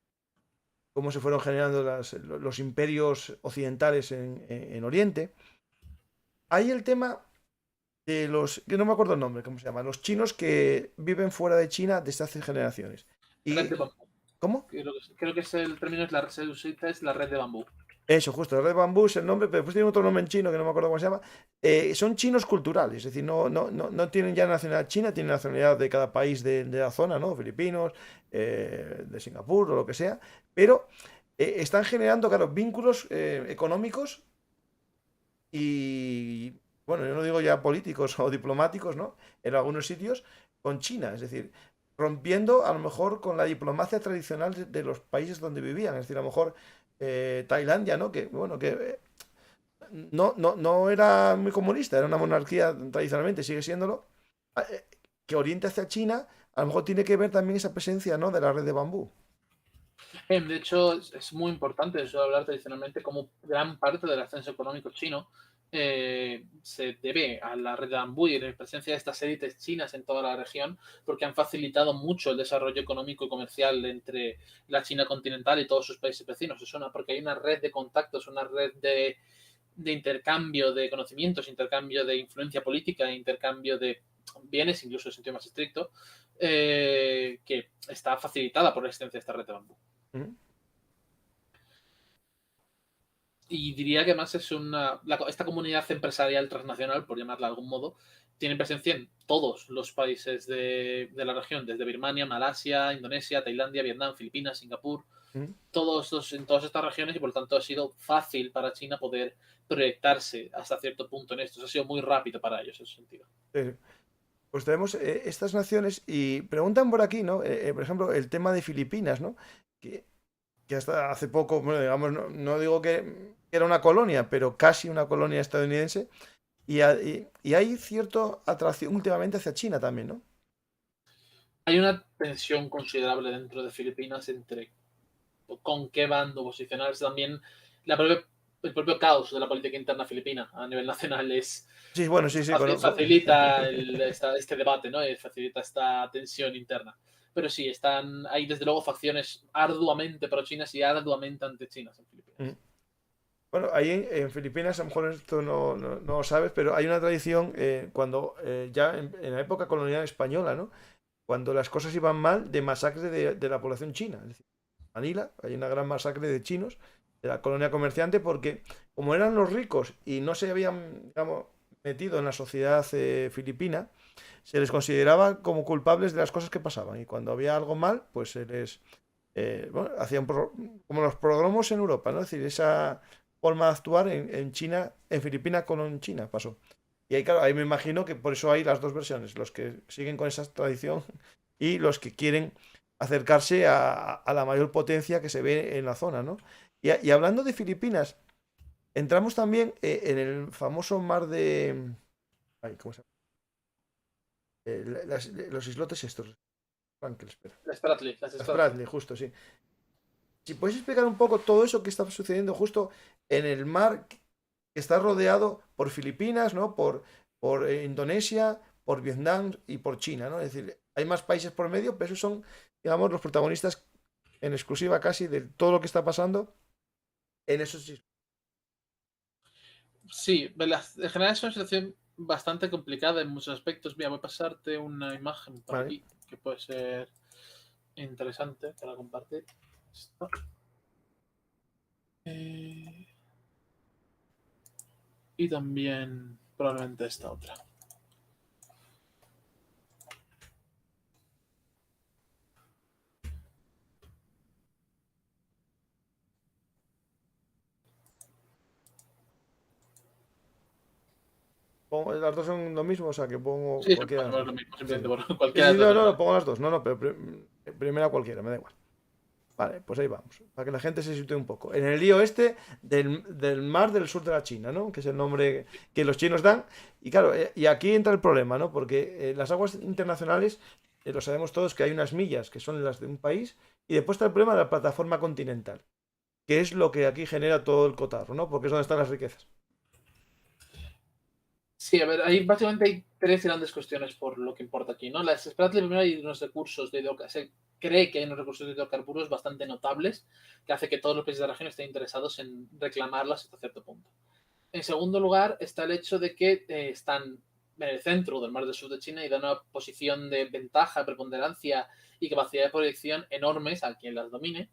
cómo se fueron generando los imperios occidentales en Oriente. Hay el tema de que no me acuerdo el nombre, ¿cómo se llama? Los chinos que viven fuera de China desde hace generaciones. ¿Cómo? Creo que es el término, es la red de bambú. Eso, justo, la red de bambú es el nombre, pero después tiene otro nombre en chino que no me acuerdo cómo se llama. Son chinos culturales, es decir, no tienen ya nacionalidad china, tienen nacionalidad de cada país de la zona, ¿no? Filipinos, de Singapur o lo que sea, pero están generando, claro, vínculos económicos y, bueno, yo no digo ya políticos o diplomáticos, ¿no? En algunos sitios con China, es decir, rompiendo a lo mejor con la diplomacia tradicional de los países donde vivían, es decir, a lo mejor Tailandia, ¿no? Que, bueno, que no era muy comunista, era una monarquía tradicionalmente, sigue siéndolo, que oriente hacia China, a lo mejor tiene que ver también esa presencia, ¿no? De la red de bambú. De hecho, es muy importante eso de hablar tradicionalmente como gran parte del ascenso económico chino se debe a la red de bambú y a la presencia de estas élites chinas en toda la región, porque han facilitado mucho el desarrollo económico y comercial entre la China continental y todos sus países vecinos. Porque hay una red de contactos, una red de intercambio de conocimientos, intercambio de influencia política, intercambio de bienes, incluso en sentido más estricto, que está facilitada por la existencia de esta red de bambú. Y diría que además es esta comunidad empresarial transnacional, por llamarla de algún modo, tiene presencia en todos los países de la región, desde Birmania, Malasia, Indonesia, Tailandia, Vietnam, Filipinas, Singapur, en todas estas regiones, y por lo tanto ha sido fácil para China poder proyectarse hasta cierto punto en esto. Ha sido muy rápido para ellos en ese sentido. Pues tenemos estas naciones y preguntan por aquí, ¿no? Por ejemplo, el tema de Filipinas, ¿no? Que hasta hace poco, bueno, digamos, no digo que era una colonia, pero casi una colonia estadounidense. Y hay cierta atracción últimamente hacia China también, ¿no? Hay una tensión considerable dentro de Filipinas entre con qué bando posicionarse. También el propio caos de la política interna filipina a nivel nacional Sí, bueno, sí. Facilita este debate, ¿no? Y facilita esta tensión interna. Pero sí, hay desde luego facciones arduamente pro-chinas y arduamente anti-chinas en Filipinas. Bueno, ahí en Filipinas, a lo mejor esto no lo sabes, pero hay una tradición cuando ya en la época colonial española, ¿no? Cuando las cosas iban mal, de masacre de la población china. Es decir, en Manila hay una gran masacre de chinos de la colonia comerciante porque como eran los ricos y no se habían, digamos, metido en la sociedad filipina, se les consideraba como culpables de las cosas que pasaban y cuando había algo mal, pues se les hacían como los progromos en Europa, ¿no? Es decir, esa forma de actuar en China, en Filipinas con en China pasó. Y ahí, claro, ahí me imagino que por eso hay las dos versiones, los que siguen con esa tradición y los que quieren acercarse a la mayor potencia que se ve en la zona, ¿no? Y hablando de Filipinas, entramos también en el famoso mar de... ¿cómo se llama? Los islotes estos. Las Spratly, justo, sí. Si puedes explicar un poco todo eso que está sucediendo justo en el mar que está rodeado por Filipinas, ¿no? Por Indonesia, por Vietnam y por China, ¿no? Es decir, hay más países por medio, pero esos son, digamos, los protagonistas en exclusiva casi de todo lo que está pasando en esos islotes. Sí, en general es una situación bastante complicada en muchos aspectos. Mira, voy a pasarte una imagen por Vale. aquí que puede ser interesante para compartir. Esto. Y también probablemente esta otra. Las dos son lo mismo, o sea, que pongo Sí, cualquiera de más las o menos dos. lo mismo, Sí, simplemente sí. por Sí, cualquiera sí, de las no, dos. no, pongo las dos. No, no, pero primera cualquiera, me da igual. Vale, pues ahí vamos. Para que la gente se sitúe un poco. En el río este del mar del sur de la China, ¿no? Que es el nombre que los chinos dan. Y claro, y aquí entra el problema, ¿no? Porque las aguas internacionales, lo sabemos todos que hay unas millas que son las de un país. Y después está el problema de la plataforma continental, que es lo que aquí genera todo el cotarro, ¿no? Porque es donde están las riquezas. Sí, a ver, ahí básicamente hay tres grandes cuestiones por lo que importa aquí, ¿no? Las Spratly, primero hay unos recursos de se cree que hay unos recursos de hidrocarburos bastante notables que hace que todos los países de la región estén interesados en reclamarlas hasta cierto punto. En segundo lugar está el hecho de que están en el centro del mar del sur de China y dan una posición de ventaja, preponderancia y capacidad de proyección enormes a quien las domine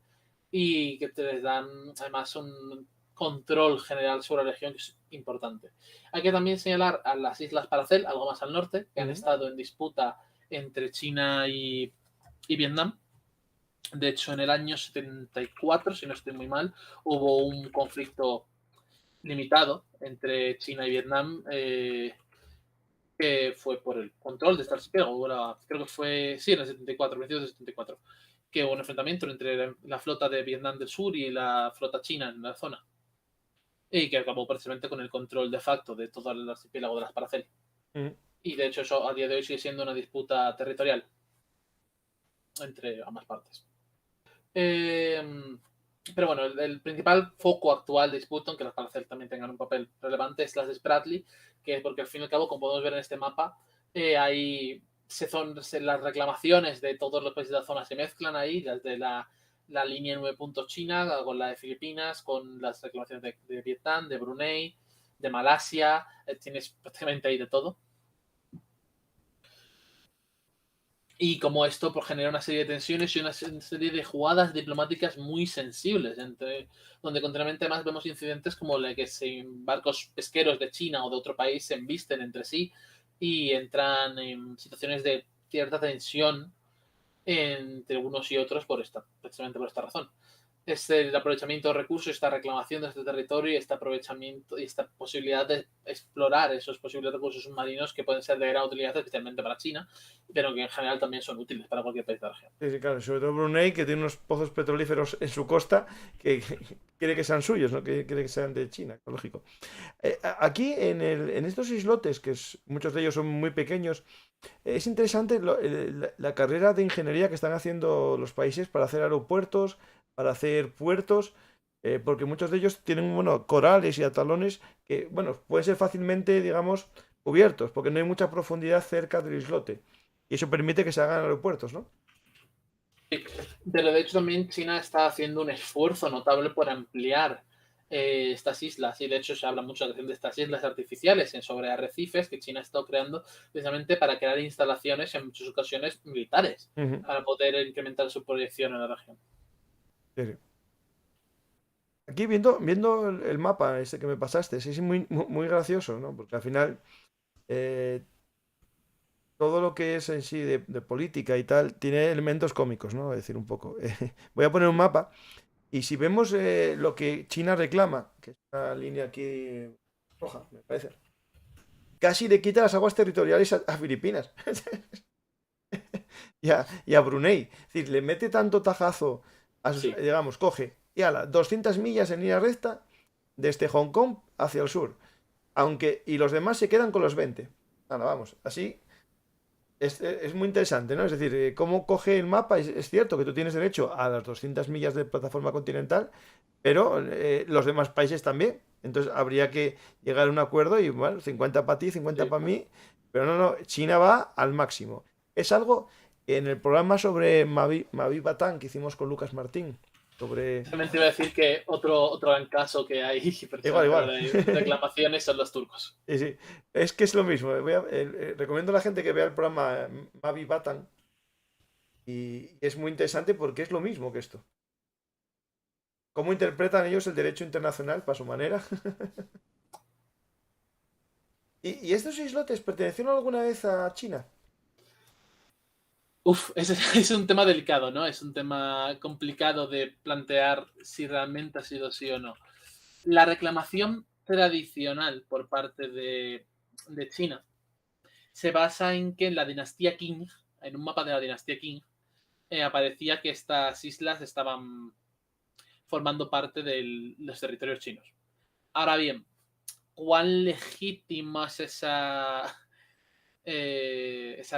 y que te les dan además un control general sobre la región que es importante. Hay que también señalar a las Islas Paracel, algo más al norte, que han estado en disputa entre China y Vietnam. De hecho, en el año 74, si no estoy muy mal, hubo un conflicto limitado entre China y Vietnam, que fue por el control de este archipiélago. Creo que fue, sí, en el 74, 22 de 74, que hubo un enfrentamiento entre la flota de Vietnam del Sur y la flota china en la zona. Y que acabó precisamente con el control de facto de todo el archipiélago de las Paracel. Y de hecho, eso a día de hoy sigue siendo una disputa territorial entre ambas partes. Pero bueno, el principal foco actual de disputa, aunque las Paracel también tengan un papel relevante, es las de Spratly, que es porque al fin y al cabo, como podemos ver en este mapa, ahí las reclamaciones de todos los países de la zona se mezclan ahí, desde la línea 9 puntos China, con la de Filipinas, con las reclamaciones de Vietnam, de Brunei, de Malasia, tienes prácticamente ahí de todo. Y como esto pues, genera una serie de tensiones y una serie de jugadas diplomáticas muy sensibles, donde continuamente más vemos incidentes como el que barcos pesqueros de China o de otro país se embisten entre sí y entran en situaciones de cierta tensión entre unos y otros precisamente por esta razón. Es el aprovechamiento de recursos, esta reclamación de este territorio y este aprovechamiento y esta posibilidad de explorar esos posibles recursos submarinos que pueden ser de gran utilidad, especialmente para China, pero que en general también son útiles para cualquier país de la región. Sí, sí, claro, sobre todo Brunei, que tiene unos pozos petrolíferos en su costa que quiere que sean suyos, no que quiere que sean de China, lógico. Aquí en estos islotes, muchos de ellos son muy pequeños, es interesante la carrera de ingeniería que están haciendo los países para hacer aeropuertos, para hacer puertos, porque muchos de ellos tienen, bueno, corales y atolones que, bueno, pueden ser fácilmente, digamos, cubiertos, porque no hay mucha profundidad cerca del islote. Y eso permite que se hagan aeropuertos, ¿no? Sí, pero de hecho también China está haciendo un esfuerzo notable por ampliar estas islas y de hecho se habla mucho de estas islas artificiales sobre arrecifes que China está creando precisamente para crear instalaciones en muchas ocasiones militares para poder incrementar su proyección en la región. Sí, sí. Aquí viendo el mapa ese que me pasaste, es muy, muy gracioso, ¿no? Porque al final todo lo que es en sí de política y tal tiene elementos cómicos, ¿no? Es decir, un poco. Voy a poner un mapa y si vemos lo que China reclama, que es una línea aquí roja, me parece, casi le quita las aguas territoriales a Filipinas y a Brunei. Es decir, le mete tanto tajazo, Sí. digamos, coge y ala, 200 millas en línea recta desde Hong Kong hacia el sur. Y los demás se quedan con los 20. Ala, vamos, así es muy interesante, ¿no? Es decir, cómo coge el mapa, es cierto que tú tienes derecho a las 200 millas de plataforma continental, pero los demás países también. Entonces habría que llegar a un acuerdo y, bueno, 50 para ti, 50 para mí, pero no, China va al máximo. Es algo en el programa sobre Mavi Batán que hicimos con Lucas Martín, sobre... Realmente iba a decir que otro gran caso que hay Igual. de reclamaciones son los turcos. Sí, sí. Es que es lo mismo. Recomiendo a la gente que vea el programa Mavi Batán y es muy interesante porque es lo mismo que esto. ¿Cómo interpretan ellos el derecho internacional para su manera? ¿Y estos islotes pertenecieron alguna vez a China? Uf, es un tema delicado, ¿no? Es un tema complicado de plantear si realmente ha sido así o no. La reclamación tradicional por parte de China se basa en que en la dinastía Qing, en un mapa de la dinastía Qing, aparecía que estas islas estaban formando parte de los territorios chinos. Ahora bien, ¿cuán legítima es esa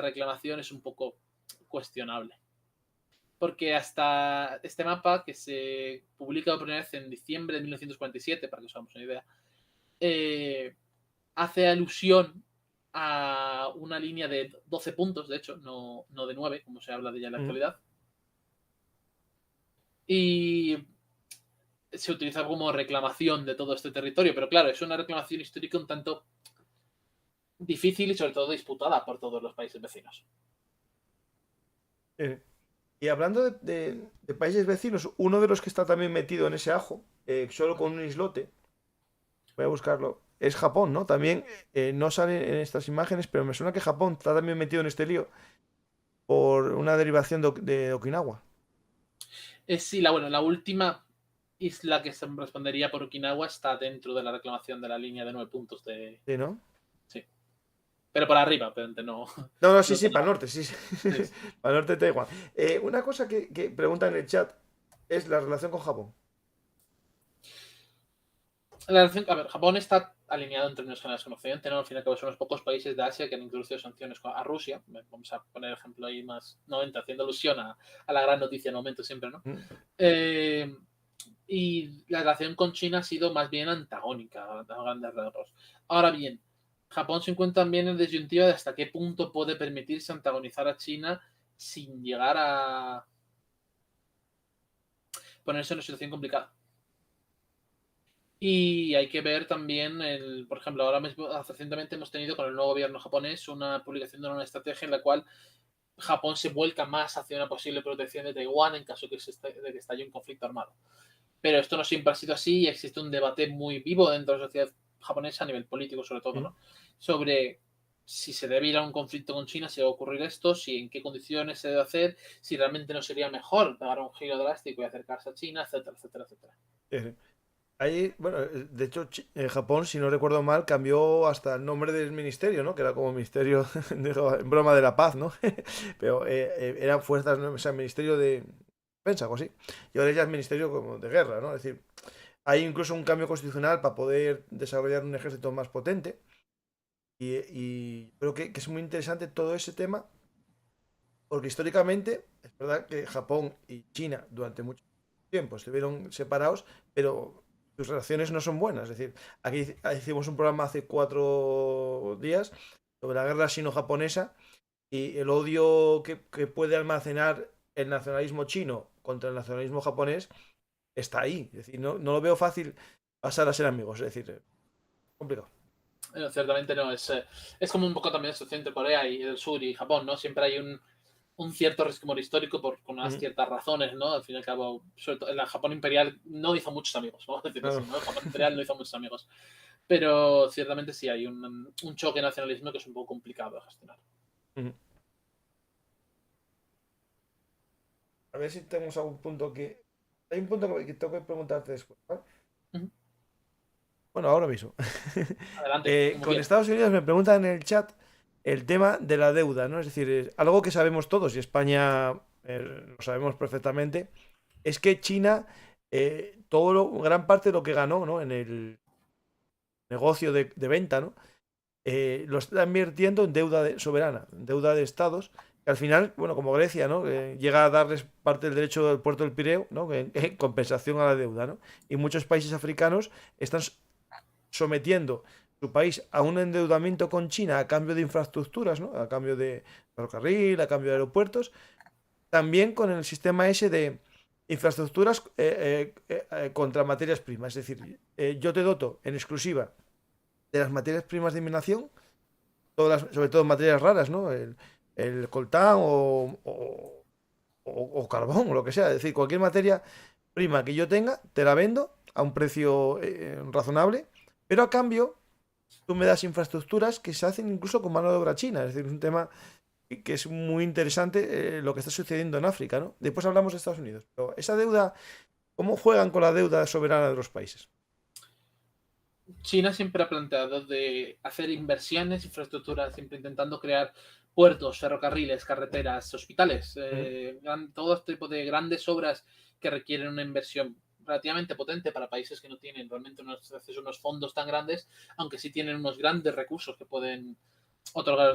reclamación? Es un poco cuestionable. Porque hasta este mapa, que se publica por primera vez en diciembre de 1947, para que os hagamos una idea, hace alusión a una línea de 12 puntos, de hecho, no de 9, como se habla de ella en la actualidad. Y se utiliza como reclamación de todo este territorio, pero claro, es una reclamación histórica un tanto difícil y sobre todo disputada por todos los países vecinos. Y hablando de países vecinos, uno de los que está también metido en ese ajo, solo con un islote, voy a buscarlo, es Japón, ¿no? También no sale en estas imágenes, pero me suena que Japón está también metido en este lío por una derivación de Okinawa. Sí, la última isla que se respondería por Okinawa está dentro de la reclamación de la línea de 9 puntos de... Sí, ¿no? Sí. Pero por arriba, pero no. No, sí, para el norte, sí. Para el norte de Taiwán. Una cosa que preguntan en el chat es la relación con Japón. A ver, Japón está alineado en términos generales con Occidente, ¿no? Al fin y al cabo son los pocos países de Asia que han introducido sanciones a Rusia. Vamos a poner ejemplo ahí más 90, haciendo alusión a la gran noticia en aumento siempre, ¿no? Y la relación con China ha sido más bien antagónica a grandes rasgos. Ahora bien, Japón se encuentra también en disyuntiva de hasta qué punto puede permitirse antagonizar a China sin llegar a ponerse en una situación complicada. Y hay que ver también, por ejemplo, ahora mismo, recientemente hemos tenido con el nuevo gobierno japonés una publicación de una estrategia en la cual Japón se vuelca más hacia una posible protección de Taiwán en caso de que estalle un conflicto armado. Pero esto no siempre ha sido así y existe un debate muy vivo dentro de la sociedad japonesa a nivel político sobre todo, ¿no? Sobre si se debe ir a un conflicto con China, si va a ocurrir esto, si en qué condiciones se debe hacer, si realmente no sería mejor dar un giro drástico y acercarse a China, etcétera, etcétera, etcétera. Ahí, bueno, de hecho, Japón, si no recuerdo mal, cambió hasta el nombre del ministerio, ¿no? Que era como Ministerio, en broma, de la Paz, ¿no? Pero eran fuerzas, ¿no? O sea, Ministerio de Defensa, algo así. Y ahora ya es Ministerio como de Guerra, ¿no? Es decir, hay incluso un cambio constitucional para poder desarrollar un ejército más potente. Y creo que es muy interesante todo ese tema, porque hicistóricamente es verdad que Japón y China durante mucho tiempo estuvieron separados, pero sus relaciones no son buenas. Es decir, aquí hicimos un programa hace 4 días sobre la guerra sino-japonesa y el odio que puede almacenar el nacionalismo chino contra el nacionalismo japonés está ahí. Es decir, no lo veo fácil pasar a ser amigos. Es decir, complicado. Ciertamente no, es como un poco también eso entre Corea y el sur y Japón, ¿no? Siempre hay un cierto resquemor histórico con unas ciertas razones, ¿no? Al fin y al cabo, sobre todo, el Japón imperial no hizo muchos amigos, vamos a decir así, ¿no? El Japón imperial no hizo muchos amigos. Pero ciertamente sí hay un choque de nacionalismo que es un poco complicado de gestionar. A ver si tenemos algún punto que... Hay un punto que tengo que preguntarte después, ¿vale? Bueno, ahora mismo. Adelante. Con Estados Unidos me preguntan en el chat el tema de la deuda, ¿no? Es decir, algo que sabemos todos y España lo sabemos perfectamente, es que China, gran parte de lo que ganó, ¿no? En el negocio de venta, ¿no? Lo está invirtiendo en deuda soberana, en deuda de estados, que al final, bueno, como Grecia, ¿no? Llega a darles parte del derecho del puerto del Pireo, ¿no? En compensación a la deuda, ¿no? Y muchos países africanos están sometiendo su país a un endeudamiento con China a cambio de infraestructuras, ¿no? A cambio de ferrocarril, a cambio de aeropuertos, también con el sistema ese de infraestructuras contra materias primas. Es decir, yo te doto en exclusiva de las materias primas de mi nación, sobre todo materias raras, ¿no? El coltán o carbón o lo que sea. Es decir, cualquier materia prima que yo tenga, te la vendo a un precio razonable, pero a cambio tú me das infraestructuras que se hacen incluso con mano de obra china. Es decir, es un tema que es muy interesante lo que está sucediendo en África, ¿no? Después hablamos de Estados Unidos. Pero esa deuda, ¿cómo juegan con la deuda soberana de los países? China siempre ha planteado de hacer inversiones, infraestructuras, siempre intentando crear puertos, ferrocarriles, carreteras, hospitales, todo tipo de grandes obras que requieren una inversión relativamente potente para países que no tienen realmente acceso a unos fondos tan grandes, aunque sí tienen unos grandes recursos que pueden otorgar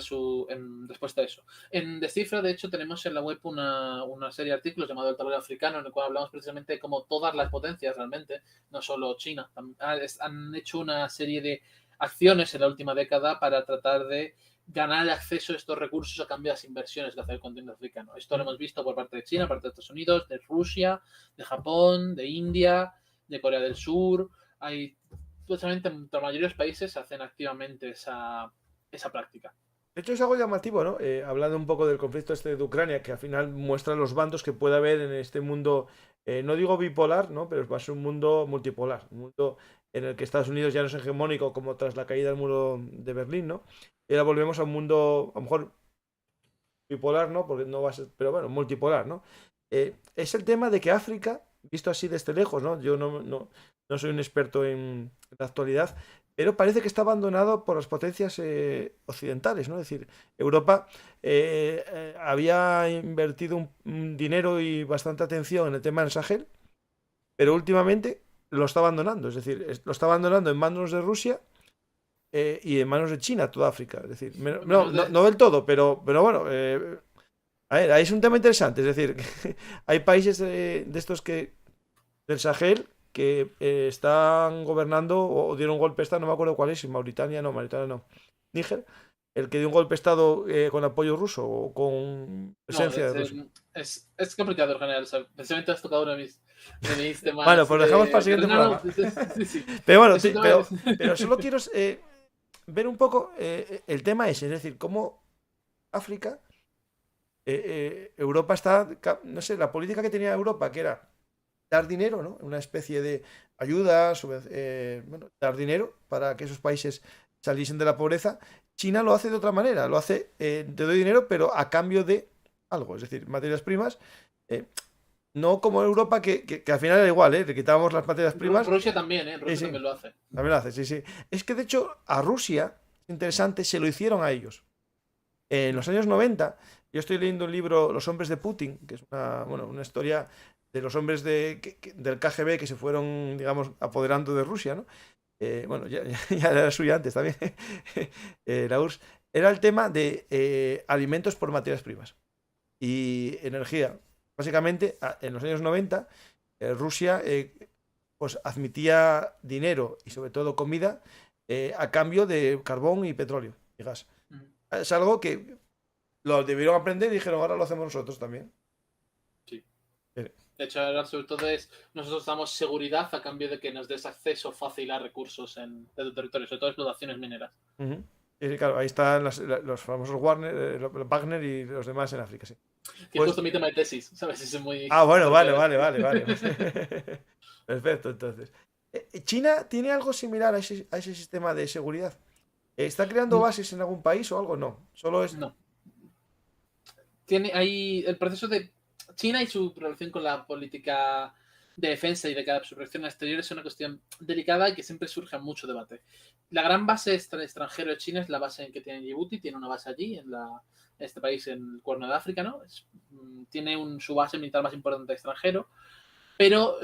en respuesta a eso. En Descifra, de hecho, tenemos en la web una serie de artículos llamado El tablero africano, en el cual hablamos precisamente de cómo todas las potencias realmente, no solo China, han hecho una serie de acciones en la última década para tratar de ganar acceso a estos recursos a cambio de las inversiones que hace el continente africano. Esto lo hemos visto por parte de China, por parte de Estados Unidos, de Rusia, de Japón, de India, de Corea del Sur. Hay, precisamente, la mayoría de los países hacen activamente esa práctica. De hecho, es algo llamativo, ¿no? Hablando un poco del conflicto este de Ucrania, que al final muestra los bandos que puede haber en este mundo, no digo bipolar, ¿no? Pero va a ser un mundo multipolar, un mundo en el que Estados Unidos ya no es hegemónico como tras la caída del muro de Berlín, ¿no? Y ahora volvemos a un mundo, a lo mejor bipolar, ¿no? Porque no va a ser, pero bueno, multipolar, ¿no? Es el tema de que África, visto así desde lejos, ¿no? Yo no soy un experto en la actualidad, pero parece que está abandonado por las potencias occidentales, ¿no? Es decir, Europa había invertido un dinero y bastante atención en el tema del Sahel, pero últimamente lo está abandonando, es decir, lo está abandonando en manos de Rusia y en manos de China, toda África. Es decir, no del todo, pero bueno, a ver, ahí es un tema interesante, es decir, hay países de estos que del Sahel que están gobernando o dieron un golpe de Estado, no me acuerdo cuál es, si Mauritania no, Níger, el que dio un golpe de Estado con apoyo ruso o con presencia de Rusia. Es complicado en general, ¿sabes? Precisamente has tocado uno de mis temas. Bueno, pues lo dejamos para el siguiente programa. Sí. Pero bueno, pero solo quiero ver un poco el tema ese, es decir, cómo África, Europa está, no sé, la política que tenía Europa, que era dar dinero, ¿no? Una especie de ayuda, bueno, dar dinero para que esos países saliesen de la pobreza. China lo hace de otra manera, lo hace, te doy dinero, pero a cambio de algo, es decir, materias primas. No como Europa, que al final era igual, ¿eh? Le quitábamos las materias primas. Rusia también, ¿eh? Rusia sí, también lo hace. También lo hace, sí, sí. Es que de hecho a Rusia, interesante, se lo hicieron a ellos. En los años 90, yo estoy leyendo un libro, Los hombres de Putin, que es una historia de los hombres del KGB que se fueron, digamos, apoderando de Rusia, ¿no? Bueno, ya era suya antes también, la URSS. Era el tema de alimentos por materias primas y energía. Básicamente, en los años 90, Rusia pues admitía dinero y sobre todo comida a cambio de carbón y petróleo y gas. Es algo que lo debieron aprender y dijeron, ahora lo hacemos nosotros también. Sí. De hecho, ahora sobre todo nosotros damos seguridad a cambio de que nos des acceso fácil a recursos de tu territorio, sobre todo explotaciones mineras. Y claro, ahí están los famosos Wagner y los demás en África, sí. Que justo mi tema de tesis, ¿sabes? Es muy... bueno, vale. Perfecto, entonces. ¿China tiene algo similar a ese sistema de seguridad? ¿Está creando bases en algún país o algo? No, solo es... No. Tiene ahí el proceso de China y su relación con la política de defensa y de cada su relación exterior es una cuestión delicada y que siempre surge mucho debate. La gran base extranjera de China es la base que tiene en Djibouti, tiene una base allí, en este país, en el Cuerno de África, ¿no? Tiene su base militar más importante extranjero, pero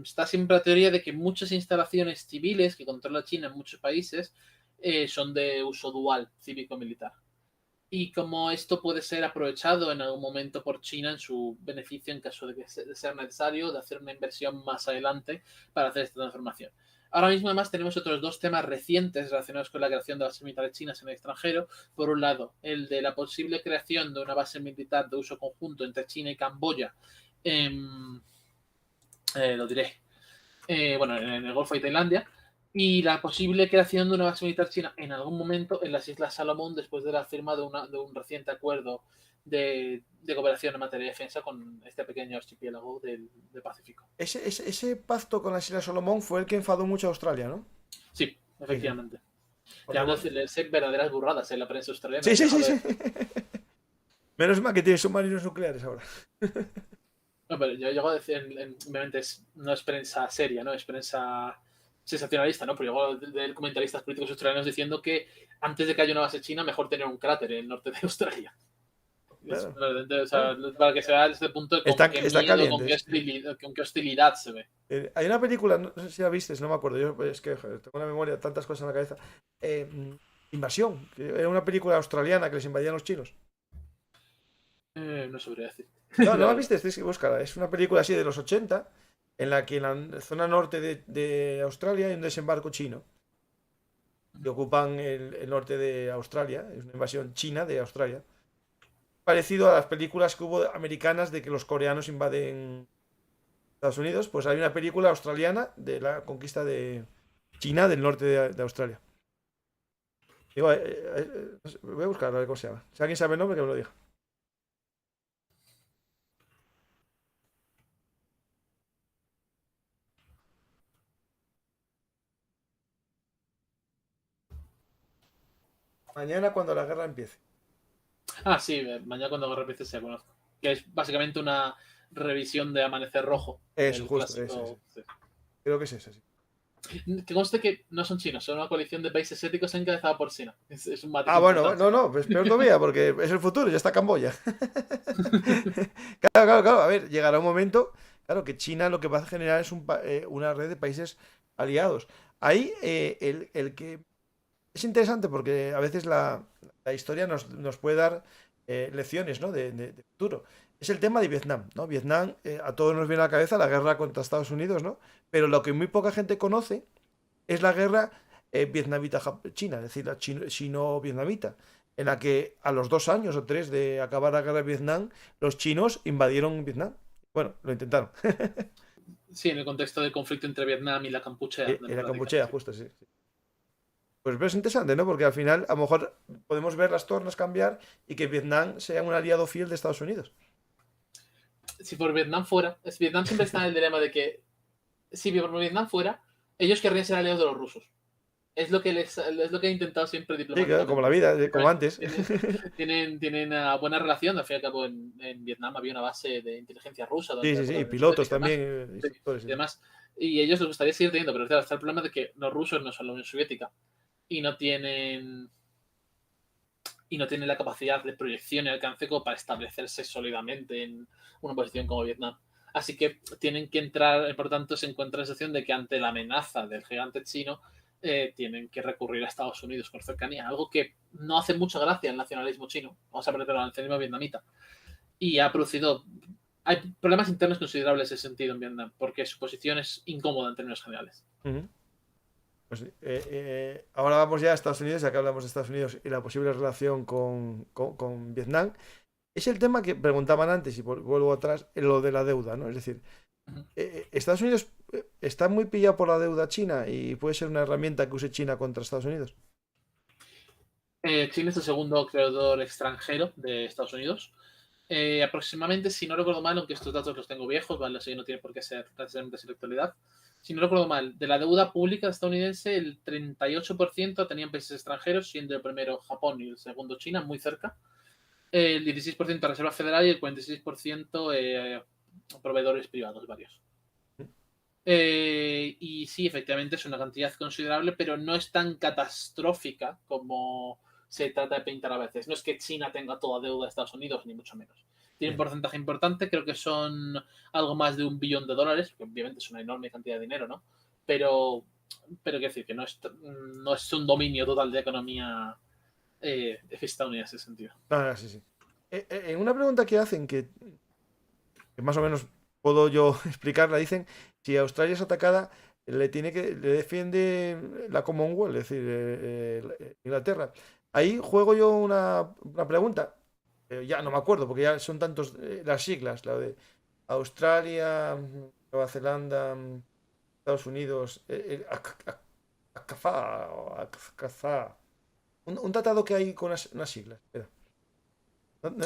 está siempre la teoría de que muchas instalaciones civiles que controla China en muchos países son de uso dual, cívico-militar. Y como esto puede ser aprovechado en algún momento por China en su beneficio en caso de que sea necesario de hacer una inversión más adelante para hacer esta transformación. Ahora mismo, además, tenemos otros dos temas recientes relacionados con la creación de bases militares chinas en el extranjero. Por un lado, el de la posible creación de una base militar de uso conjunto entre China y Camboya, lo diré, bueno, en el Golfo de Tailandia, y la posible creación de una base militar china en algún momento en las Islas Salomón después de la firma de un reciente acuerdo de cooperación en materia de defensa con este pequeño archipiélago del Pacífico. Ese pacto con las Islas Solomón fue el que enfadó mucho a Australia, ¿no? Sí, efectivamente. Porque Ya no ser verdaderas burradas en la prensa australiana. Sí. Menos mal que tiene submarinos nucleares ahora. No, pero yo llego a decir, obviamente no es prensa seria, ¿no? Es prensa sensacionalista, ¿no? Pero llego de comentaristas políticos australianos diciendo que antes de que haya una base china, mejor tener un cráter en el norte de Australia. Claro. O sea, para que se vea desde el punto de Está miedo, caliente. con qué hostilidad se ve. Hay una película, no sé si la viste, no me acuerdo. Yo es que joder, tengo una memoria, tantas cosas en la cabeza. Invasión, que era una película australiana que les invadían los chinos. No sabría decir. No la viste, tienes que buscarla. Es una película así de los 80, en la que en la zona norte de Australia hay un desembarco chino. Que ocupan el norte de Australia. Es una invasión china de Australia. Parecido a las películas que hubo americanas de que los coreanos invaden Estados Unidos, pues hay una película australiana de la conquista de China del norte de Australia. Digo, voy a buscar a ver cómo se llama. Si alguien sabe el nombre, que me lo diga. Mañana cuando la guerra empiece. Ah, sí, mañana cuando repite se conozco. Que es básicamente una revisión de Amanecer Rojo. Eso, El justo, clásico, ese. Creo que es ese, sí. Que conste que no son chinos, son una coalición de países éticos encabezada por China. Es un matiz Bueno, importante. no, pues peor todavía, porque es el futuro, ya está Camboya. Claro, a ver, llegará un momento, claro, que China lo que va a generar es una red de países aliados. Ahí, el que es interesante porque a veces la historia nos puede dar lecciones, ¿no? de futuro. Es el tema de Vietnam, ¿no? Vietnam, a todos nos viene a la cabeza la guerra contra Estados Unidos, ¿no? Pero lo que muy poca gente conoce es la guerra vietnamita-china, es decir, la chino-vietnamita, en la que a los 2 años o 3 de acabar la guerra de Vietnam, los chinos invadieron Vietnam. Bueno, lo intentaron. Sí, en el contexto del conflicto entre Vietnam y la Kampuchea. En la Kampuchea, justo, sí. Pues es interesante, ¿no? Porque al final a lo mejor podemos ver las tornas cambiar y que Vietnam sea un aliado fiel de Estados Unidos. Si por Vietnam fuera, Vietnam siempre está en el dilema de que si por Vietnam fuera, ellos querrían ser aliados de los rusos. Es lo que he intentado siempre Sí, diplomáticamente. claro, como la vida, como antes. Tienen una buena relación. Al fin y al cabo, en Vietnam había una base de inteligencia rusa. Sí, y pilotos también. Y demás. Y a ellos les gustaría seguir teniendo, pero claro, está el problema de que los rusos no son la Unión Soviética y no tienen la capacidad de proyección y alcance como para establecerse sólidamente en una posición como Vietnam. Así que tienen que entrar, por tanto, se encuentra la sensación de que ante la amenaza del gigante chino tienen que recurrir a Estados Unidos con cercanía, algo que no hace mucha gracia al nacionalismo chino, vamos a ponerlo al nacionalismo vietnamita, y ha producido, hay problemas internos considerables en ese sentido en Vietnam, porque su posición es incómoda en términos generales. Pues sí. Ahora vamos ya a Estados Unidos, ya que hablamos de Estados Unidos y la posible relación con Vietnam. Es el tema que preguntaban antes, y vuelvo atrás, lo de la deuda, ¿no? Es decir, Estados Unidos está muy pillado por la deuda china y puede ser una herramienta que use China contra Estados Unidos. China es el segundo creador extranjero de Estados Unidos. Aproximadamente, si no recuerdo mal, aunque estos datos los tengo viejos, ¿vale? Así que no tiene por qué ser necesariamente de la actualidad. Si no recuerdo mal, de la deuda pública estadounidense, el 38% tenían países extranjeros, siendo el primero Japón y el segundo China, muy cerca. El 16% Reserva Federal y el 46% proveedores privados varios. Y sí, efectivamente es una cantidad considerable, pero no es tan catastrófica como se trata de pintar a veces. No es que China tenga toda deuda de Estados Unidos, ni mucho menos. Tiene un porcentaje importante, creo que son algo más de $1 billón, que obviamente es una enorme cantidad de dinero, ¿no? Pero quiero decir que no es un dominio total de economía estadounidense en ese sentido. Sí. En una pregunta que hacen, que más o menos puedo yo explicarla, dicen, si Australia es atacada, le defiende la Commonwealth, es decir, Inglaterra. Ahí juego yo una pregunta. Ya no me acuerdo, porque ya son tantos las siglas, la de Australia, Nueva Zelanda, Estados Unidos, ACFA, o ACFA. Un tratado que hay con unas siglas. Espera.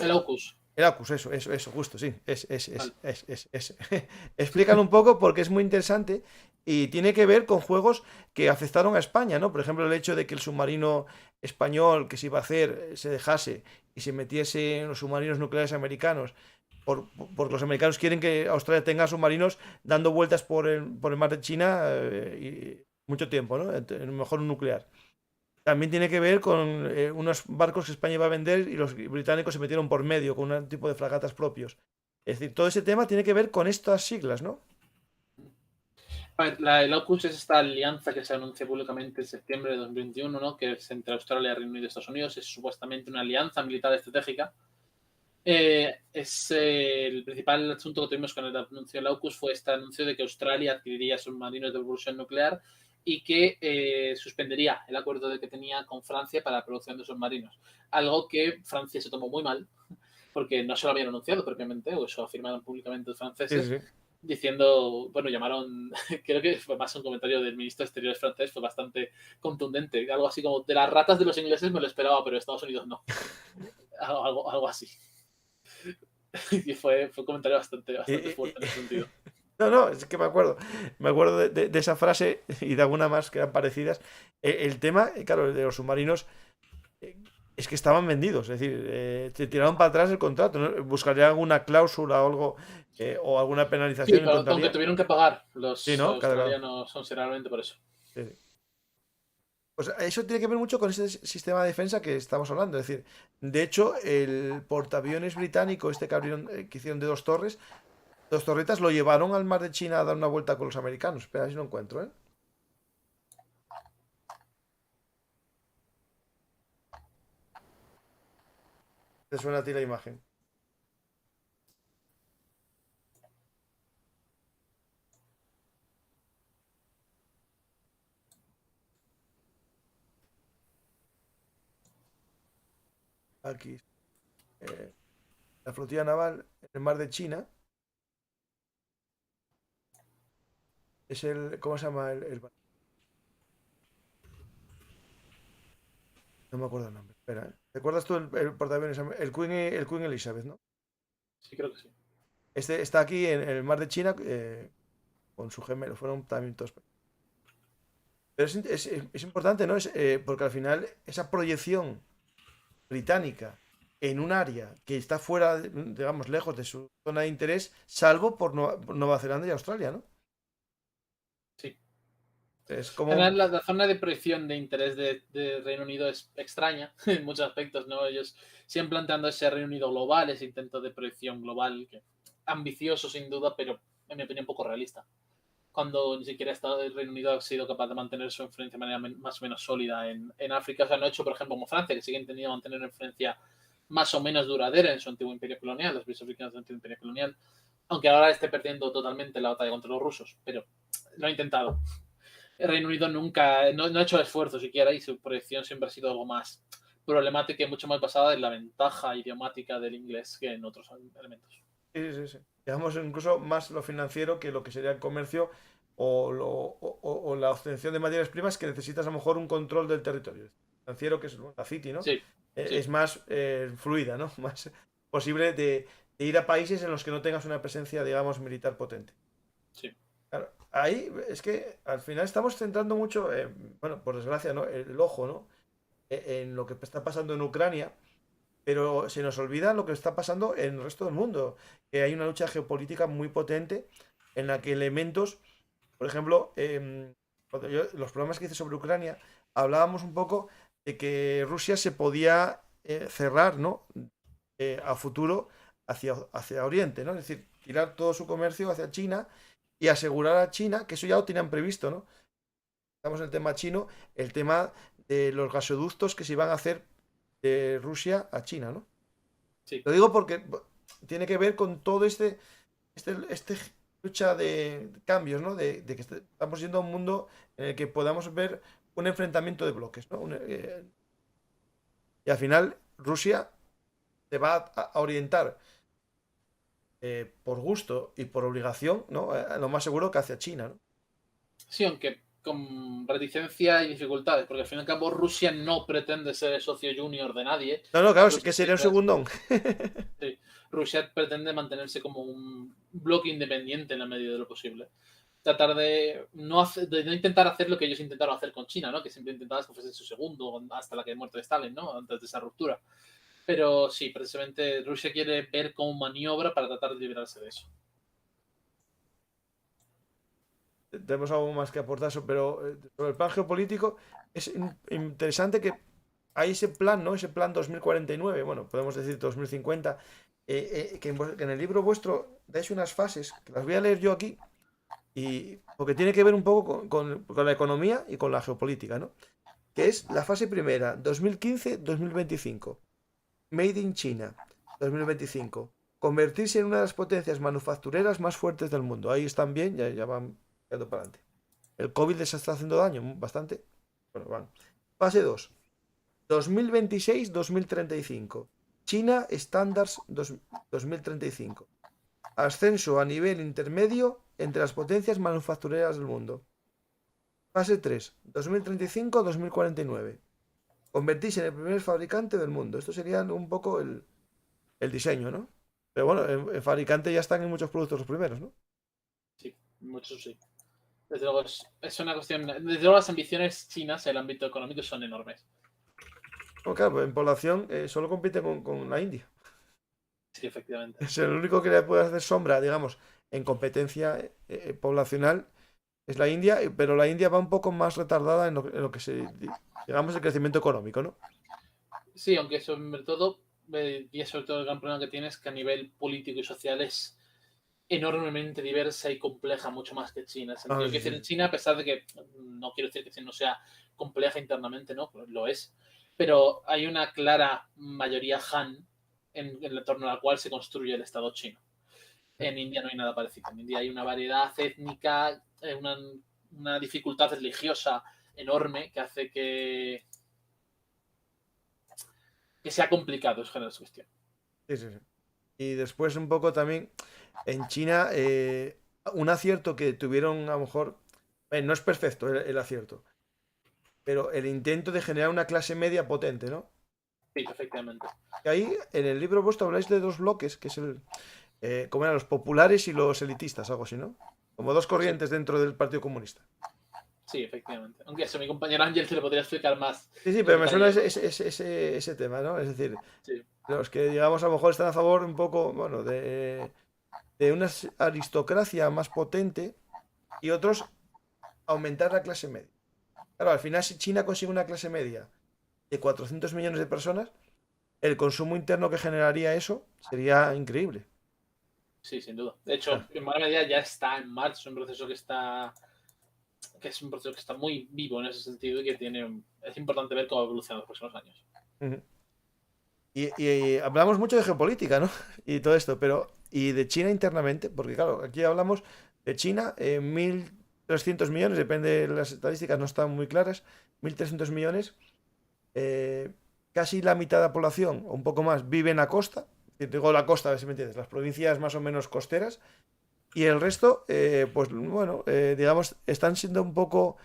El AUKUS. El AUKUS, eso, justo, sí. Vale. Explican un poco porque es muy interesante y tiene que ver con juegos que afectaron a España, ¿no? Por ejemplo, el hecho de que el submarino español que se iba a hacer se dejase y se metiese en los submarinos nucleares americanos, porque los americanos quieren que Australia tenga submarinos dando vueltas por el mar de China y mucho tiempo, ¿no? Mejor un nuclear. También tiene que ver con unos barcos que España iba a vender y los británicos se metieron por medio con un tipo de fragatas propios. Es decir, todo ese tema tiene que ver con estas siglas, ¿no? A ver, el AUKUS es esta alianza que se anuncia públicamente en septiembre de 2021, ¿no? Que es entre Australia, Reino Unido y Estados Unidos. Es supuestamente una alianza militar estratégica. El principal asunto que tuvimos con el anuncio del AUKUS fue este anuncio de que Australia adquiriría submarinos de propulsión nuclear y que suspendería el acuerdo que tenía con Francia para la producción de submarinos. Algo que Francia se tomó muy mal, porque no se lo habían anunciado propiamente, o eso afirmaron públicamente los franceses, Sí, sí. diciendo, bueno, llamaron, creo que fue más un comentario del ministro de Exteriores francés, fue bastante contundente, algo así como, de las ratas de los ingleses me lo esperaba, pero de Estados Unidos no. Algo así. Y fue un comentario bastante fuerte en ese sentido. No, es que me acuerdo de esa frase y de alguna más que eran parecidas. El tema, claro, de los submarinos es que estaban vendidos, es decir, te tiraron para atrás el contrato, ¿no? Buscaría alguna cláusula o algo, o alguna penalización Sí, pero aunque encontraría. tuvieron que pagar Sí, los ¿no? Claro. australianos considerablemente por eso. Sí, sí. Pues eso tiene que ver mucho con ese sistema de defensa que estamos hablando. Es decir, de hecho, el portaaviones británico, este que hicieron de 2 torres, 2 torretas, lo llevaron al mar de China a dar una vuelta con los americanos. Espera, a ver si lo encuentro, ¿eh? Te suena a ti la imagen. Aquí. eh, la flotilla naval en el mar de China es el. ¿Cómo se llama no me acuerdo el nombre. Espera, ¿eh? ¿Te acuerdas tú el portaaviones? El Queen Elizabeth, ¿no? Sí, creo que sí. Este está aquí en el mar de China con su gemelo. Fueron también todos. Pero es importante, ¿no? Porque al final esa proyección británica en un área que está fuera, digamos, lejos de su zona de interés, salvo por Nueva Zelanda y Australia, ¿no? Sí. Es En como. general, la zona de proyección de interés de Reino Unido es extraña en muchos aspectos, ¿no? Ellos siguen planteando ese Reino Unido global, ese intento de proyección global, ambicioso sin duda, pero en mi opinión poco realista. Cuando ni siquiera el Reino Unido ha sido capaz de mantener su influencia de manera más o menos sólida en África. O sea, no ha hecho, por ejemplo, como Francia, que siguen teniendo que mantener una influencia más o menos duradera en su antiguo imperio colonial, los países africanos del antiguo imperio colonial, aunque ahora esté perdiendo totalmente la batalla contra los rusos, pero lo ha intentado. El Reino Unido nunca, no ha hecho el esfuerzo siquiera y su proyección siempre ha sido algo más problemática y mucho más basada en la ventaja idiomática del inglés que en otros elementos. Sí, sí, sí. Digamos, incluso más lo financiero que lo que sería el comercio o la obtención de materias primas que necesitas a lo mejor un control del territorio. Financiero, que es la City, ¿no? Sí, Es sí, más fluida, ¿no? Más posible de ir a países en los que no tengas una presencia, digamos, militar potente. sí. Claro, ahí es que al final estamos centrando mucho, bueno, por desgracia, ¿no? El ojo, ¿no? En lo que está pasando en Ucrania, pero se nos olvida lo que está pasando en el resto del mundo, que hay una lucha geopolítica muy potente en la que elementos, por ejemplo, los programas que hice sobre Ucrania, hablábamos un poco de que Rusia se podía cerrar, ¿no? A futuro hacia Oriente, ¿no? Es decir, tirar todo su comercio hacia China y asegurar a China, que eso ya lo tenían previsto, ¿no? Estamos en el tema chino, el tema de los gasoductos que se iban a hacer de Rusia a China, ¿no? Sí. Lo digo porque tiene que ver con todo este lucha de cambios, ¿no? De que estamos yendo a un mundo en el que podamos ver un enfrentamiento de bloques, ¿no? Y al final Rusia se va a orientar por gusto y por obligación, ¿no? Lo más seguro que hacia China, ¿no? Sí, aunque con reticencia y dificultades, porque al fin y al cabo Rusia no pretende ser el socio junior de nadie. No, no, claro, Rusia, que sería un segundón. sí, Rusia pretende mantenerse como un bloque independiente en la medida de lo posible. Tratar de no intentar hacer lo que ellos intentaron hacer con China, ¿no? Que siempre intentaban que fuese su segundo hasta la que muerte de Stalin, ¿no? Antes de esa ruptura. Pero sí, precisamente Rusia quiere ver como maniobra para tratar de liberarse de eso. Tenemos algo más que aportar, pero sobre el plan geopolítico es interesante que hay ese plan, ¿no? Ese plan 2049, bueno, podemos decir 2050, que en el libro vuestro dais unas fases, que las voy a leer yo aquí, porque tiene que ver un poco con la economía y con la geopolítica, ¿no? Que es la fase primera, 2015-2025, Made in China, 2025, convertirse en una de las potencias manufactureras más fuertes del mundo. Ahí están bien, ya van quedando para adelante. El COVID les está haciendo daño, bastante. Bueno, van. Fase 2, 2026-2035, China Standards 2035. Ascenso a nivel intermedio entre las potencias manufactureras del mundo. Fase 3, 2035-2049. Convertirse en el primer fabricante del mundo. Esto sería un poco el diseño, ¿no? Pero bueno, el fabricante ya están en muchos productos los primeros, ¿no? Sí, muchos sí. Desde luego es una cuestión. Desde luego las ambiciones chinas en el ámbito económico son enormes. Bueno, claro, en población solo compite con la India. Sí, efectivamente. Es el único que le puede hacer sombra, digamos, en competencia poblacional es la India, pero la India va un poco más retardada en lo que se, digamos, el crecimiento económico, ¿no? Sí, aunque sobre todo, y sobre todo el gran problema que tiene es que a nivel político y social es enormemente diversa y compleja, mucho más que China. En el sentido que en China, a pesar de que no quiero decir que China no sea compleja internamente, ¿no? Pues lo es. Pero hay una clara mayoría Han en torno a la cual se construye el Estado chino. En India no hay nada parecido. En India hay una variedad étnica, una dificultad religiosa enorme que hace que sea complicado es generar su cuestión. Sí, sí, sí. Y después un poco también en China, un acierto que tuvieron a lo mejor, no es perfecto el acierto, pero el intento de generar una clase media potente, ¿no? Sí, efectivamente. Y ahí en el libro vuestro habláis de dos bloques, que es como eran los populares y los elitistas, algo así, ¿no? Como dos corrientes dentro del Partido Comunista. Sí, efectivamente. Aunque eso, mi compañero Ángel se lo podría explicar más. Sí, sí, pero me suena ese tema, ¿no? Es decir, Sí. los que, digamos, a lo mejor están a favor un poco, bueno, de una aristocracia más potente y otros aumentar la clase media. Claro, al final, si China consigue una clase media de 400 millones de personas, el consumo interno que generaría eso sería increíble. Sí, sin duda. De hecho, en buena medida ya está en marcha, es un proceso que es un proceso que está muy vivo en ese sentido y que es importante ver cómo evoluciona en los próximos años. Uh-huh. Y hablamos mucho de geopolítica, ¿no? Y todo esto, pero y de China internamente, porque claro, aquí hablamos de China, 1.300 millones, depende de las estadísticas, no están muy claras, 1.300 millones, casi la mitad de la población, o un poco más, vive en la costa, digo la costa, a ver si me entiendes, las provincias más o menos costeras, y el resto, pues bueno, digamos, están siendo un poco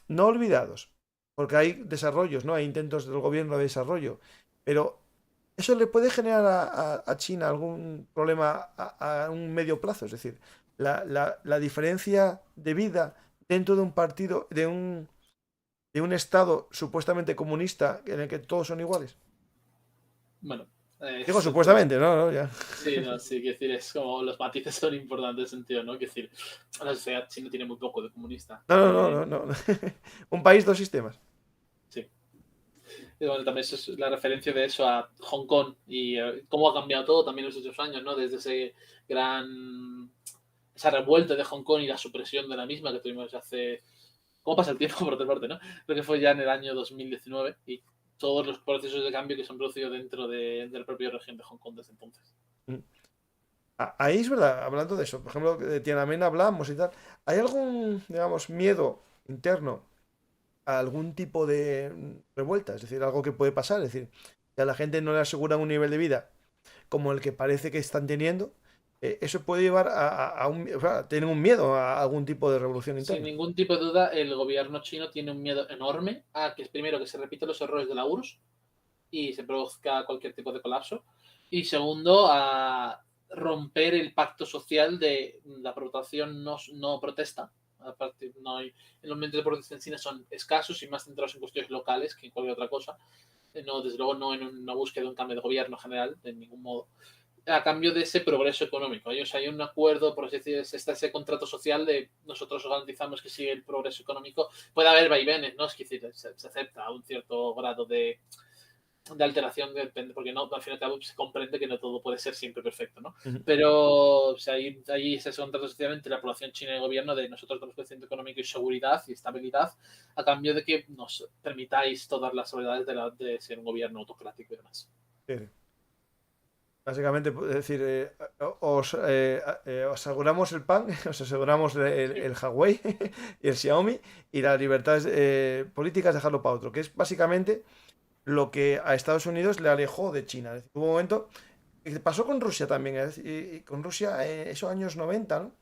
no olvidados, porque hay desarrollos, ¿no? Hay intentos del gobierno de desarrollo, pero eso le puede generar a China algún problema a un medio plazo, es decir, la diferencia de vida dentro de un partido, de un estado supuestamente comunista en el que todos son iguales. Bueno, Digo supuestamente, ¿no? Ya. Sí, no, sí, quiero decir, es como los matices son importantes en ese sentido, ¿no? Quiero decir, la sociedad china tiene muy poco de comunista. No. Un país, dos sistemas. Sí. Y bueno, también es la referencia de eso a Hong Kong y cómo ha cambiado todo también en los últimos años, ¿no? Desde esa revuelta de Hong Kong y la supresión de la misma que tuvimos hace... ¿Cómo pasa el tiempo, por otra parte, no? Creo que fue ya en el año 2019 y todos los procesos de cambio que se han producido dentro de la propia región de Hong Kong desde entonces. Ahí es verdad, hablando de eso, por ejemplo, de Tiananmen hablamos y tal. ¿Hay algún, digamos, miedo interno a algún tipo de revuelta? Es decir, algo que puede pasar, es decir, que a la gente no le aseguran un nivel de vida como el que parece que están teniendo, eso puede llevar o sea, tienen un miedo a algún tipo de revolución Sin interna. ningún tipo de duda, el gobierno chino tiene un miedo enorme a que, primero, que se repiten los errores de la URSS y se produzca cualquier tipo de colapso. Y segundo, a romper el pacto social de la protección no protesta. Aparte, no hay, los medios de protesta en China son escasos y más centrados en cuestiones locales que en cualquier otra cosa. No, desde luego, no en una búsqueda de un cambio de gobierno general, de ningún modo. A cambio de ese progreso económico. O sea, hay un acuerdo, por así decirlo, está ese contrato social de nosotros garantizamos que sigue el progreso económico. Puede haber vaivenes, ¿no? Es decir, se acepta un cierto grado de alteración, depende, porque no, al fin y al cabo se comprende que no todo puede ser siempre perfecto, ¿no? Ujú. Pero o sea, hay ese contrato social entre la población china y el gobierno de nosotros damos crecimiento económico y seguridad y estabilidad a cambio de que nos permitáis todas las seguridades de ser un gobierno autocrático y demás. Sí. Básicamente, es decir, os aseguramos el pan, os aseguramos el Huawei y el Xiaomi y las libertades políticas dejarlo para otro, que es básicamente lo que a Estados Unidos le alejó de China. Es decir, hubo un momento, y pasó con Rusia también, y con Rusia en esos años 90, ¿no?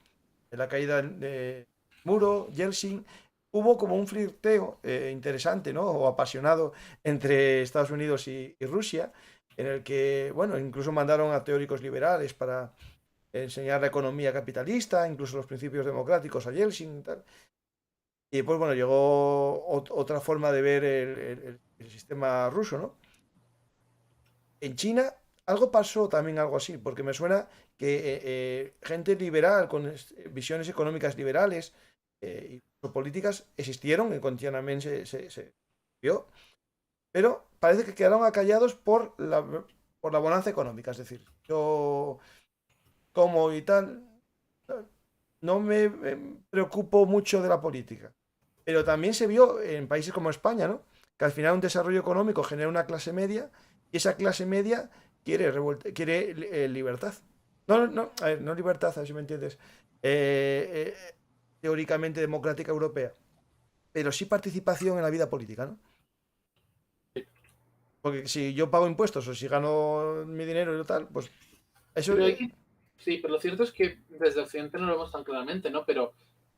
En la caída de muro, Yeltsin, hubo como un flirteo interesante, ¿no? O apasionado entre Estados Unidos y Rusia, en el que, bueno, incluso mandaron a teóricos liberales para enseñar la economía capitalista, incluso los principios democráticos a Yeltsin y tal. Y después, bueno, llegó otra forma de ver el sistema ruso, ¿no? En China algo pasó también, algo así, porque me suena que gente liberal, con visiones económicas liberales y políticas existieron, en Tiananmen se vio, pero parece que quedaron acallados por la bonanza económica. Es decir, yo como y tal, no me preocupo mucho de la política. Pero también se vio en países como España, ¿no? Que al final un desarrollo económico genera una clase media y esa clase media quiere libertad. No, a ver, no libertad, a ver si me entiendes. Teóricamente democrática europea, pero sí participación en la vida política, ¿no? Porque si yo pago impuestos o si gano mi dinero y tal, pues eso. Pero sí, pero lo cierto es que desde Occidente no lo vemos tan claramente, ¿no? Pero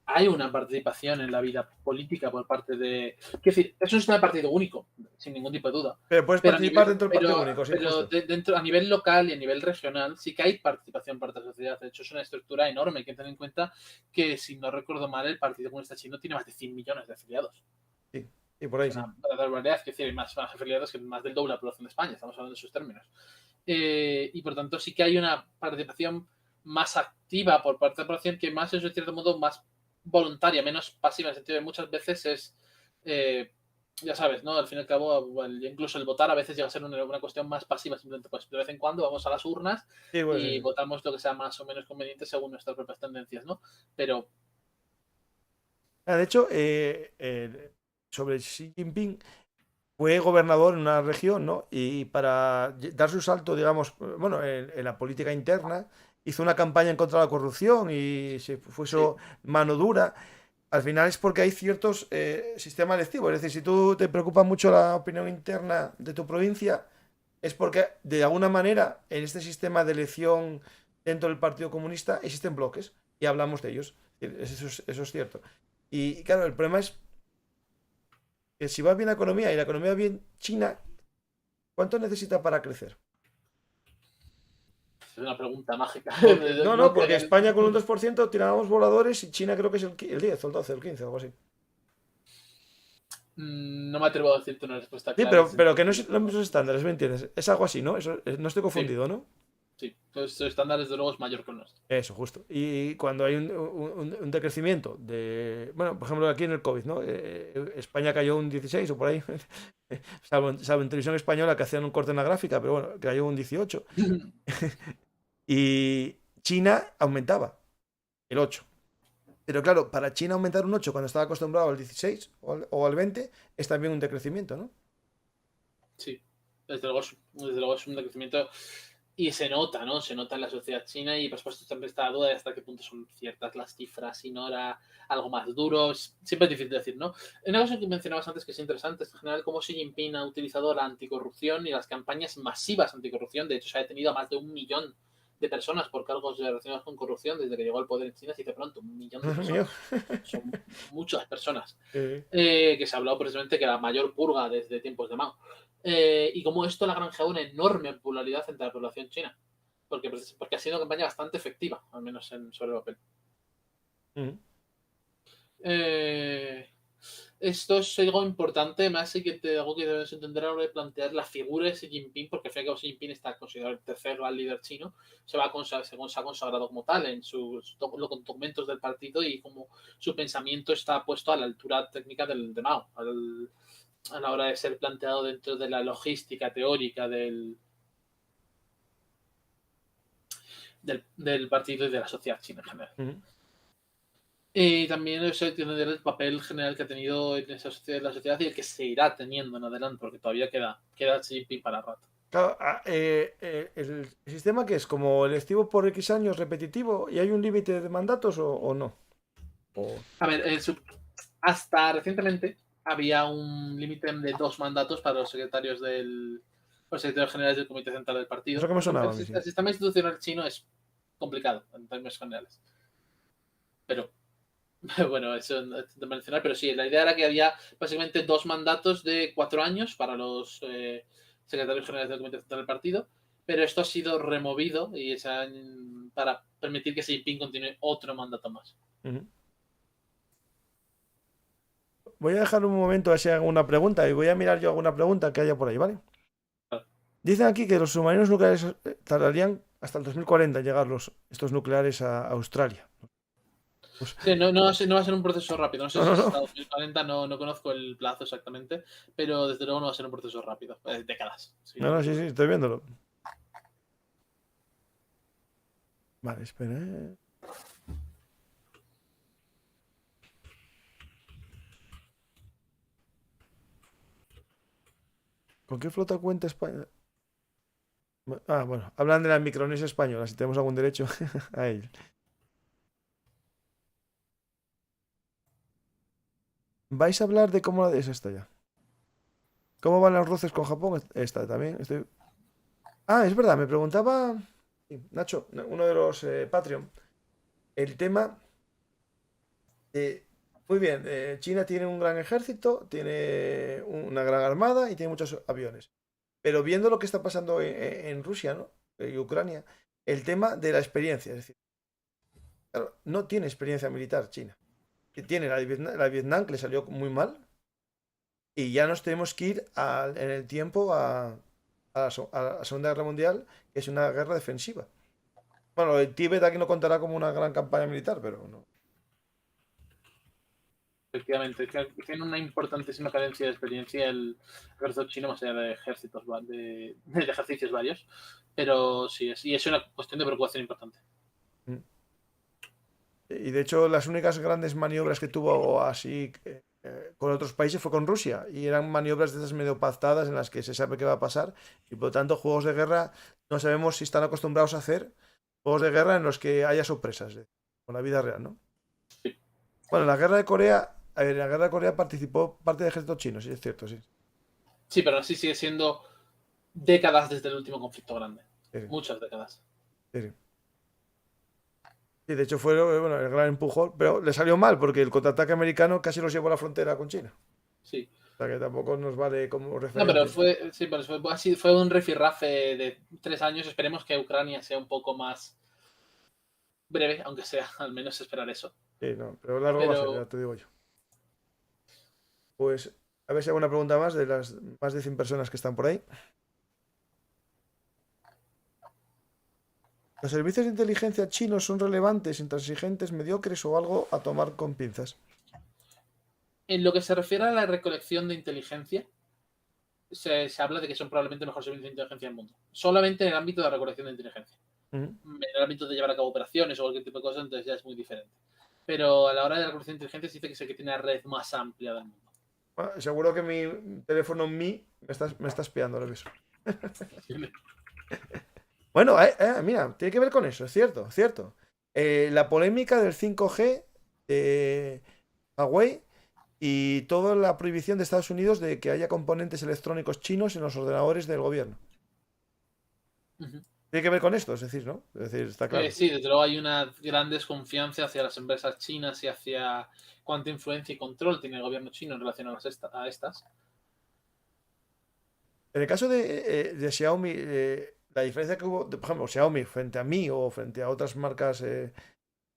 hay una participación en la vida política por parte de... Quiero decir, es un sistema de partido único, sin ningún tipo de duda. Pero puedes Pero participar dentro del partido único, sí, justo. dentro, a nivel local y a nivel regional sí que hay participación por parte de la sociedad. De hecho, es una estructura enorme. Hay que tener en cuenta que, si no recuerdo mal, el Partido Comunista Chino tiene más de 100 millones de afiliados. Sí, y por ahí Es sí. una verdadera barbaridad. Es decir, hay más afiliados que más del doble de la población de España. Estamos hablando de sus términos. Y por tanto sí que hay una participación más activa por parte de la población, que más es de cierto modo más voluntaria, menos pasiva, en el sentido de muchas veces es, ya sabes, ¿no? Al fin y al cabo, incluso el votar a veces llega a ser una cuestión más pasiva, simplemente pues de vez en cuando vamos a las urnas Sí, bueno, y sí. votamos lo que sea más o menos conveniente según nuestras propias tendencias, ¿no? Pero De hecho, sobre Xi Jinping, fue gobernador en una región, ¿no? Y para dar su salto, digamos, bueno, en la política interna, hizo una campaña en contra de la corrupción y se sí, puso mano dura. Al final es porque hay ciertos sistemas electivos. Es decir, si tú te preocupa mucho la opinión interna de tu provincia, es porque de alguna manera en este sistema de elección dentro del Partido Comunista existen bloques y hablamos de ellos. Eso es cierto. Y claro, el problema es que si va bien la economía y la economía va bien China, ¿cuánto necesita para crecer? es una pregunta mágica. No, No porque creo. España con un 2% tirábamos voladores y China creo que es el 10 o el 12 o el 15 o algo así. No me atrevo a decirte una respuesta Sí, clara. pero que no es los mismos estándares, ¿me entiendes? Es algo así, ¿no? Eso, no estoy Sí, confundido, ¿no? sí. Entonces, el estándar, desde luego, es mayor que el nuestro. Eso, justo. Y cuando hay un decrecimiento de... Bueno, por ejemplo, aquí en el COVID, ¿no? España cayó un 16 o por ahí. Salvo en televisión española que hacían un corte en la gráfica, pero bueno, cayó un 18. Y China aumentaba el 8. Pero claro, para China aumentar un 8 cuando estaba acostumbrado al 16 o al 20 es también un decrecimiento, ¿no? Sí, desde luego es un decrecimiento. Y se nota, ¿no? Se nota en la sociedad china y, por supuesto, siempre está la duda de hasta qué punto son ciertas las cifras y no era algo más duro. Siempre es difícil decir, ¿no? Una cosa que mencionabas antes que es interesante es en general cómo Xi Jinping ha utilizado la anticorrupción y las campañas masivas anticorrupción. De hecho, se ha detenido a más de 1 millón de personas por cargos relacionados con corrupción desde que llegó al poder en China. Se dice pronto, 1 millón de personas. Son muchas personas. Que se ha hablado precisamente que la mayor purga desde tiempos de Mao. Y como esto le ha granjeado una enorme popularidad entre la población china. Porque ha sido una campaña bastante efectiva, al menos sobre el papel. Esto es algo importante, más y que algo que debes entender a la hora de plantear la figura de Xi Jinping, porque al fin y al cabo Xi Jinping está considerado el tercer gran líder chino, se ha consagrado como tal en sus documentos del partido y como su pensamiento está puesto a la altura técnica de Mao, a la hora de ser planteado dentro de la logística teórica del partido y de la sociedad china en general. Y también eso tiene el papel general que ha tenido en esa sociedad, la sociedad y el que seguirá teniendo en adelante, porque todavía queda Xi Jinping para rato. Claro, el sistema que es como electivo por X años repetitivo y hay un límite de mandatos o no. A ver, hasta recientemente había un límite de 2 mandatos para los secretarios generales del Comité Central del Partido. Eso que me sonaba. El sistema institucional chino es complicado en términos generales. Pero bueno, eso de mencionar, pero sí, la idea era que había básicamente 2 mandatos de 4 años para los secretarios generales del Comité Central del Partido, pero esto ha sido removido y para permitir que Xi Jinping continúe otro mandato más. Voy a dejar un momento a ver si hay alguna pregunta y voy a mirar yo alguna pregunta que haya por ahí, ¿vale? Claro. Dicen aquí que los submarinos nucleares tardarían hasta el 2040 en llegar estos nucleares a Australia. Pues... Sí, no va a ser un proceso rápido. No sé si hasta 2040, no conozco el plazo exactamente, pero desde luego no va a ser un proceso rápido. Décadas. Sí, sí, estoy viéndolo. Vale, espera. ¿Con qué flota cuenta España? Bueno, hablan de la Micronesia española, si tenemos algún derecho a ello. ¿Vais a hablar de cómo es esta ya? ¿Cómo van los roces con Japón? Esta también. Es verdad, me preguntaba Nacho, uno de los Patreon, el tema muy bien, China tiene un gran ejército, tiene una gran armada y tiene muchos aviones. Pero viendo lo que está pasando en Rusia, ¿no? Y Ucrania, el tema de la experiencia, es decir, claro, no tiene experiencia militar China. Tiene la de Vietnam, que le salió muy mal, y ya nos tenemos que ir en el tiempo a la Segunda Guerra Mundial, que es una guerra defensiva. Bueno, el Tíbet aquí no contará como una gran campaña militar, pero no. Efectivamente, tiene una importantísima carencia de experiencia el ejército chino, más allá de ejércitos de ejercicios varios, pero sí, es una cuestión de preocupación importante. Y de hecho, las únicas grandes maniobras que tuvo así con otros países fue con Rusia, y eran maniobras de esas medio pactadas en las que se sabe qué va a pasar, y por lo tanto, juegos de guerra no sabemos si están acostumbrados a hacer juegos de guerra en los que haya sorpresas, con la vida real, ¿no? Sí. Bueno, en la guerra de Corea participó parte del ejército chino, sí, es cierto, sí. Sí, pero así sigue siendo décadas desde el último conflicto grande. Sí. Muchas décadas. Sí. Sí, de hecho fue el gran empujón, pero le salió mal porque el contraataque americano casi los llevó a la frontera con China. Sí. O sea que tampoco nos vale como referencia. No, pero fue un rifirrafe de 3 años. Esperemos que Ucrania sea un poco más breve, aunque sea, al menos esperar eso. Sí, no, pero largo va a ser, ya te digo yo. Pues a ver si hay alguna pregunta más de las más de 100 personas que están por ahí. ¿Los servicios de inteligencia chinos son relevantes, intransigentes, mediocres o algo a tomar con pinzas? En lo que se refiere a la recolección de inteligencia, se habla de que son probablemente el mejor servicio de inteligencia del mundo. Solamente en el ámbito de la recolección de inteligencia. En el ámbito de llevar a cabo operaciones o cualquier tipo de cosas, entonces ya es muy diferente. Pero a la hora de la recolección de inteligencia se dice que es el que tiene la red más amplia del mundo. Bueno, seguro que mi teléfono me está espiando ahora mismo. Bueno, mira, tiene que ver con eso, es cierto, es cierto. La polémica del 5G de Huawei y toda la prohibición de Estados Unidos de que haya componentes electrónicos chinos en los ordenadores del gobierno. Ujú. Tiene que ver con esto, es decir, ¿no? Es decir, está claro. Sí, desde luego hay una gran desconfianza hacia las empresas chinas y hacia cuánta influencia y control tiene el gobierno chino en relación a estas. En el caso de Xiaomi, la diferencia que hubo, por ejemplo, Xiaomi frente a Mi o frente a otras marcas,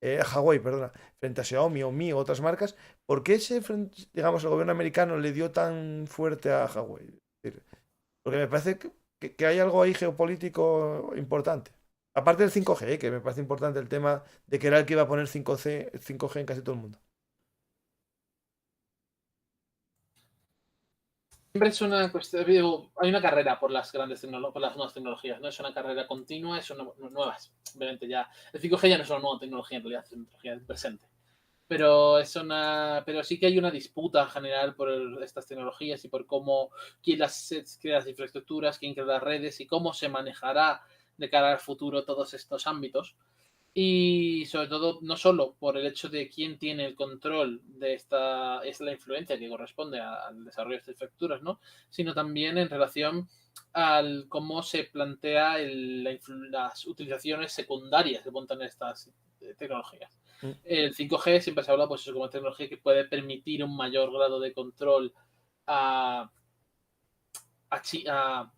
Huawei, perdona, frente a Xiaomi o Mi o otras marcas, ¿por qué digamos, el gobierno americano le dio tan fuerte a Huawei? Es decir, porque me parece que hay algo ahí geopolítico importante. Aparte del 5G, que me parece importante el tema de que era el que iba a poner 5G en casi todo el mundo. Siempre es una cuestión, digo, hay una carrera por las por las nuevas tecnologías, ¿no? Es una carrera continua, son nuevas. Obviamente ya, el 5G ya no es una nueva tecnología en realidad, es una tecnología del presente. Pero sí que hay una disputa general por estas tecnologías y por cómo, quién crea las infraestructuras, quién crea las redes y cómo se manejará de cara al futuro todos estos ámbitos. Y sobre todo, no solo por el hecho de quién tiene el control de esta, es la influencia que corresponde al desarrollo de estas infraestructuras, ¿no? Sino también en relación al cómo se plantea las utilizaciones secundarias que montan estas tecnologías. Mm. El 5G siempre se habla pues eso, como tecnología que puede permitir un mayor grado de control a, a China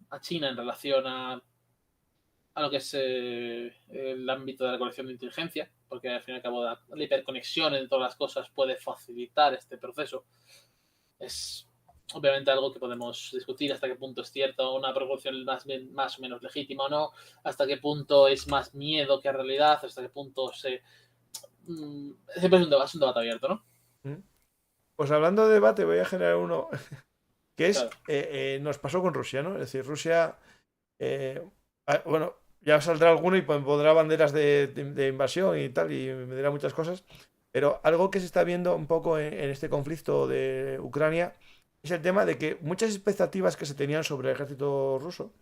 en relación a lo que es el ámbito de la colección de inteligencia, porque al fin y al cabo la hiperconexión entre todas las cosas puede facilitar este proceso. Es obviamente algo que podemos discutir hasta qué punto es cierto, una proporción más o menos legítima o no, hasta qué punto es más miedo que realidad, hasta qué punto siempre es un debate abierto, ¿no? Mm. Pues hablando de debate, voy a generar uno que es, Claro. nos pasó con Rusia, ¿no? Es decir, Rusia, bueno, ya saldrá alguno y pondrá banderas de invasión y tal, y me dirá muchas cosas, pero algo que se está viendo un poco en este conflicto de Ucrania es el tema de que muchas expectativas que se tenían sobre el ejército ruso,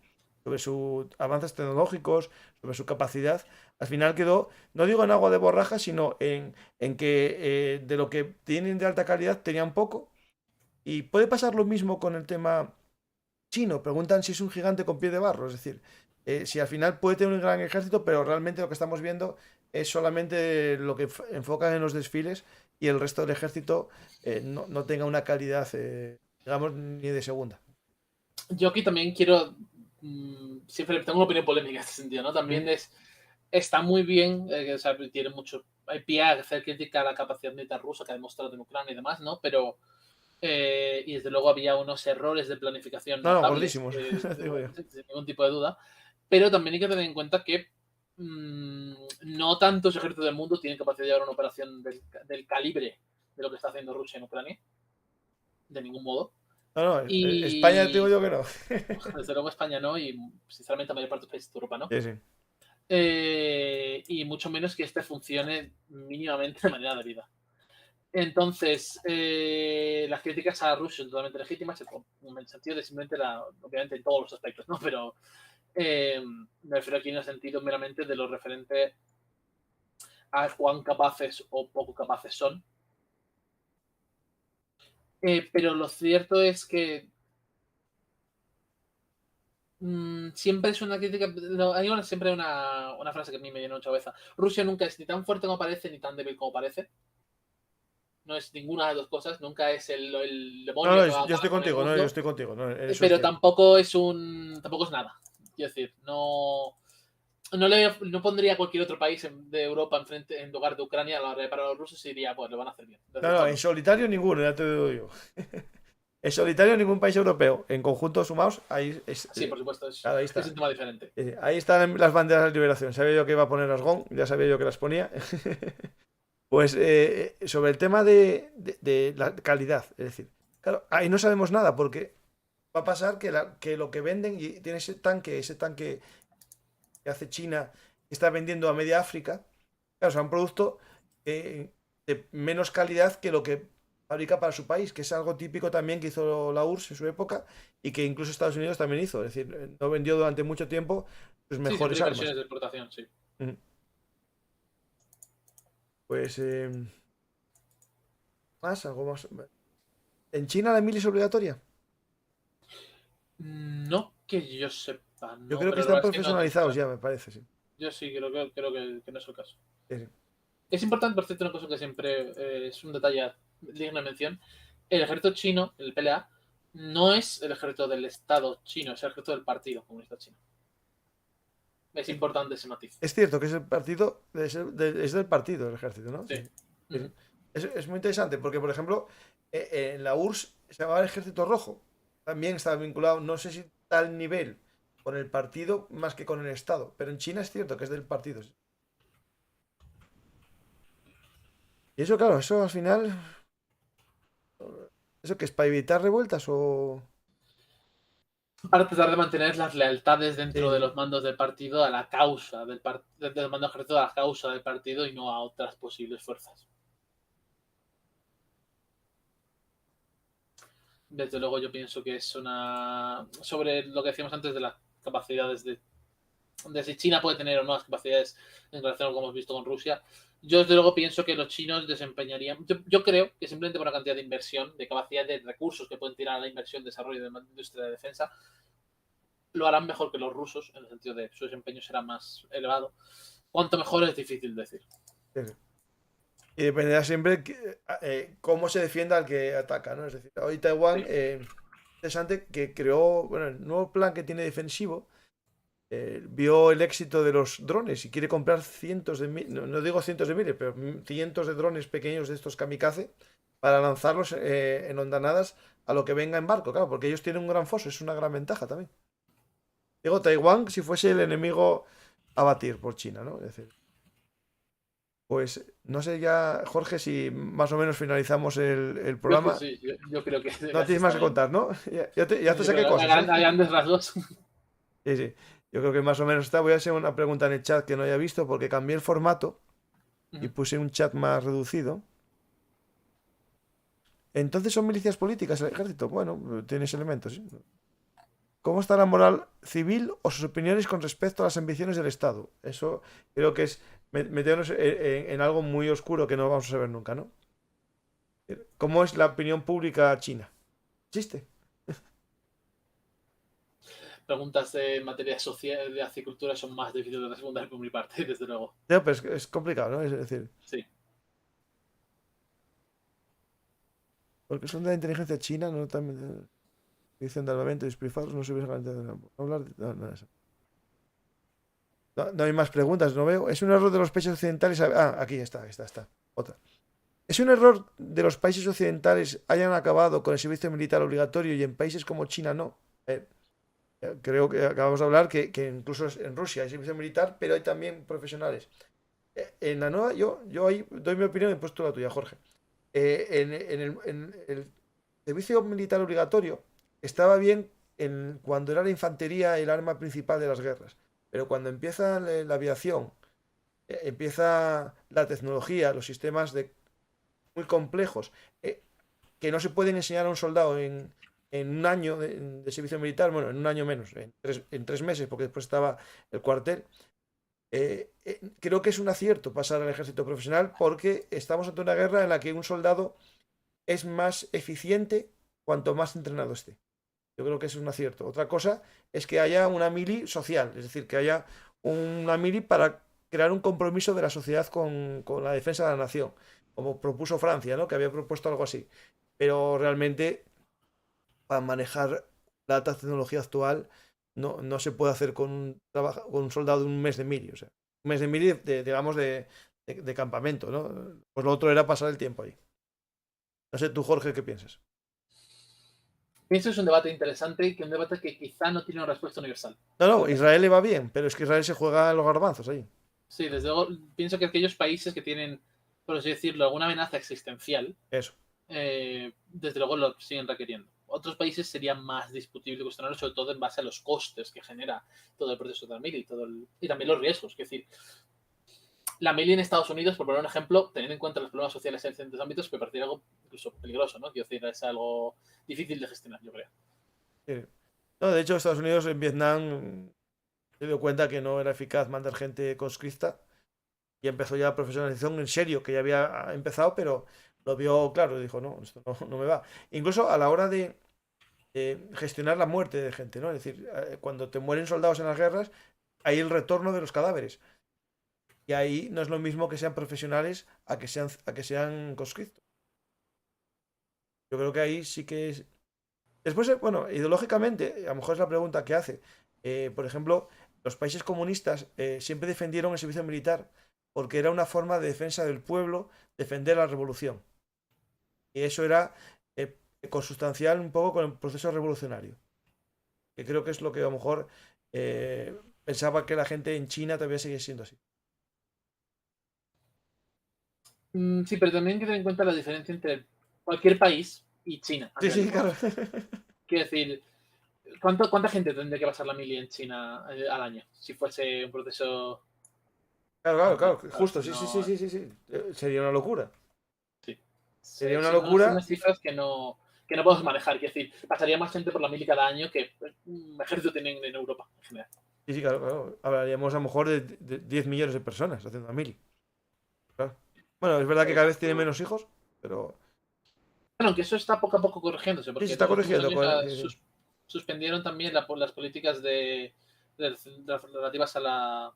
sobre sus avances tecnológicos, sobre su capacidad, al final quedó, no digo en agua de borraja, sino en que de lo que tienen de alta calidad tenían poco. Y puede pasar lo mismo con el tema chino. Preguntan si es un gigante con pie de barro. Es decir, si al final puede tener un gran ejército, pero realmente lo que estamos viendo es solamente lo que enfocan en los desfiles y el resto del ejército no tenga una calidad, digamos, ni de segunda. Yo aquí también quiero, siempre tengo una opinión polémica en este sentido, ¿no? También Mm. está muy bien, o sea, tiene mucho, hay pie a hacer crítica a la capacidad militar rusa que ha demostrado en Ucrania y demás, ¿no? Pero, y desde luego había unos errores de planificación No, no, notables, gordísimos, digo yo. sin ningún tipo de duda, pero también hay que tener en cuenta que no tantos ejércitos del mundo tienen capacidad de llevar una operación del calibre de lo que está haciendo Rusia en Ucrania, de ningún modo. No, no, España te digo Y yo que no. desde luego España no, y sinceramente la mayor parte de los países de Europa no. Sí, sí. Y mucho menos que este funcione mínimamente de manera debida. Entonces, las críticas a Rusia son totalmente legítimas, en el sentido de simplemente, obviamente en todos los aspectos, ¿no? Pero me refiero aquí en el sentido meramente de lo referente a cuán capaces o poco capaces son. Pero lo cierto es que siempre es una crítica. No, hay siempre una frase que a mí me llena mucha cabeza. Rusia nunca es ni tan fuerte como parece ni tan débil como parece. No es ninguna de las dos cosas. Nunca es el No, demonio no, que va a yo estoy acabar con el contigo, no, yo mundo. estoy contigo, no, eso es Pero cierto. tampoco es nada. Quiero decir, no pondría a cualquier otro país de Europa en lugar de Ucrania a la hora de parar a los rusos y diría, pues lo van a hacer bien. No, no, en solitario ninguno, ya te digo yo. En solitario ningún país europeo. En conjunto sumados, Sí, por supuesto, claro, ahí es está. un tema diferente. Ahí están las banderas de liberación. Sabía yo que iba a poner Asgón, ya sabía yo que las ponía. Pues sobre el tema de la calidad, es decir, claro, ahí no sabemos nada porque va a pasar que lo que venden y tiene ese tanque que hace China, que está vendiendo a media África, claro, o sea, un producto de menos calidad que lo que fabrica para su país, que es algo típico también que hizo la URSS en su época y que incluso Estados Unidos también hizo. Es decir, no vendió durante mucho tiempo sus Sí, siempre mejores hay armas. versiones de exportación, sí. Ujú. Pues, algo más. ¿En China la mili es obligatoria? No que yo sepa, Yo no, creo que pero la están verdad es que no tengo profesionalizados claro. ya, me parece, sí. Yo sí creo que no es el caso. Sí, sí. Es importante, por cierto, una cosa que siempre es un detalle digno de mención. El ejército chino, el PLA, no es el ejército del Estado chino, es el ejército del Partido Comunista Chino. Es importante ese matiz. Es cierto que es el partido, es del partido el ejército, ¿no? Sí, Sí. sí, sí. Es muy interesante porque, por ejemplo, en la URSS se llamaba el Ejército Rojo. También estaba vinculado, no sé si tal nivel con el partido más que con el Estado, pero en China es cierto que es del partido. Sí. Y eso, claro, eso al final, ¿eso que es para evitar revueltas o...? Para tratar de mantener las lealtades Sí, dentro de sí. los mandos del partido a la causa del mando ejército a la causa del partido y no a otras posibles fuerzas. Desde luego yo pienso que es una... Sobre lo que decíamos antes de las capacidades de si China puede tener o no las capacidades en relación a lo que hemos visto con Rusia, yo desde luego pienso que los chinos desempeñarían... Yo creo que simplemente por la cantidad de inversión, de capacidad de recursos que pueden tirar a la inversión, desarrollo de la industria de defensa, lo harán mejor que los rusos, en el sentido de su desempeño será más elevado. Cuanto mejor es difícil decir. Sí, sí. Y dependerá siempre cómo se defienda al que ataca, ¿no? Es decir, hoy Taiwán, Sí. interesante que creó, bueno, el nuevo plan que tiene defensivo, vio el éxito de los drones y quiere comprar cientos de miles, no digo cientos de miles, pero cientos de drones pequeños de estos kamikaze para lanzarlos en ondanadas a lo que venga en barco, claro, porque ellos tienen un gran foso, es una gran ventaja también. Digo, Taiwán si fuese el enemigo a batir por China, ¿no? Es decir, pues no sé ya, Jorge, si más o menos finalizamos el Creo que programa. sí, yo creo que No casi tienes más está que bien. contar, ¿no? Ya te Yo creo saqué que cosas, ¿eh? a grandes rasgos. Sí, sí. Yo creo que más o menos está. Voy a hacer una pregunta en el chat que no haya visto porque cambié el formato y puse un chat más reducido. Entonces son milicias políticas el ejército. Bueno, tienes elementos, ¿sí? ¿Cómo está la moral civil o sus opiniones con respecto a las ambiciones del Estado? Eso creo que es meternos en algo muy oscuro que no vamos a saber nunca, ¿no? ¿Cómo es la opinión pública china? ¿Existe? Preguntas de materia social, de agricultura son más difíciles de responder por mi parte, desde luego. No, pero es complicado, ¿no? Es decir, Sí. porque son de la inteligencia china, no también dicen de armamento y despilfarros, no se hubiese garantizado hablar de no, eso. No, no hay más preguntas, no veo. Es un error de los países occidentales. Aquí está. Otra. ¿Es un error de los países occidentales hayan acabado con el servicio militar obligatorio y en países como China no? Creo que acabamos de hablar que incluso en Rusia hay servicio militar, pero hay también profesionales. En la nueva, yo ahí doy mi opinión y pues tú la tuya, Jorge. En el servicio militar obligatorio estaba bien cuando era la infantería el arma principal de las guerras, pero cuando empieza la aviación, empieza la tecnología, los sistemas muy complejos, que no se pueden enseñar a un soldado en un año de servicio militar, bueno, en un año menos, en 3 meses, porque después estaba el cuartel. Creo que es un acierto pasar al ejército profesional porque estamos ante una guerra en la que un soldado es más eficiente cuanto más entrenado esté. Yo creo que es un acierto. Otra cosa es que haya una mili social, es decir, que haya una mili para crear un compromiso de la sociedad con la defensa de la nación, como propuso Francia, ¿no? Que había propuesto algo así. Pero realmente, para manejar la alta tecnología actual, no se puede hacer con un soldado de un mes de mili. O sea, un mes de mili, digamos, de campamento, ¿no? Pues lo otro era pasar el tiempo ahí. No sé tú, Jorge, ¿qué piensas? Pienso que es un debate interesante y que un debate que quizá no tiene una respuesta universal. No, no, Porque, Israel le va bien, pero es que Israel se juega los garbanzos ahí. sí, desde luego, pienso que aquellos países que tienen, por así decirlo, alguna amenaza existencial, Eso. desde luego lo siguen requiriendo. Otros países serían más discutible cuestionarlo, sobre todo en base a los costes que genera todo el proceso de la mili y también los riesgos. Es decir, la mili en Estados Unidos, por poner un ejemplo, teniendo en cuenta los problemas sociales en ciertos ámbitos, me parece algo incluso peligroso, ¿no? Quiero decir, es algo difícil de gestionar, yo creo. Sí. No, de hecho, Estados Unidos en Vietnam se dio cuenta que no era eficaz mandar gente conscripta y empezó ya la profesionalización en serio, que ya había empezado, pero lo vio claro y dijo, no, esto no me va. Incluso a la hora de gestionar la muerte de gente, ¿no? Es decir, cuando te mueren soldados en las guerras, hay el retorno de los cadáveres. Y ahí no es lo mismo que sean profesionales a que sean conscriptos. Yo creo que ahí sí que es... Después, bueno, ideológicamente, a lo mejor es la pregunta que hace. Por ejemplo, los países comunistas siempre defendieron el servicio militar porque era una forma de defensa del pueblo, defender la revolución. Y eso era consustancial un poco con el proceso revolucionario. Que creo que es lo que a lo mejor pensaba que la gente en China todavía sigue siendo así. Sí, pero también hay que tener en cuenta la diferencia entre cualquier país y China. Sí, sí, claro. Quiero decir, ¿cuánta gente tendría que pasar la mili en China al año? Si fuese un proceso... Claro, Claro, justo, sí, sí, sí, no, sí, sí, sí. Sería una locura. sí. Sería una Son locura. unas cifras que no podemos manejar. Quiero decir, pasaría más gente por la mili cada año que un ejército tienen en Europa en general. Sí, sí, claro. Hablaríamos a lo mejor de 10 millones de personas haciendo una mili. Claro. Bueno, es verdad que cada vez tiene menos hijos, pero Bueno, que eso está poco a poco corrigiéndose, sí, se porque en está los últimos corrigiendo. años Sí, sí. suspendieron también las políticas relativas a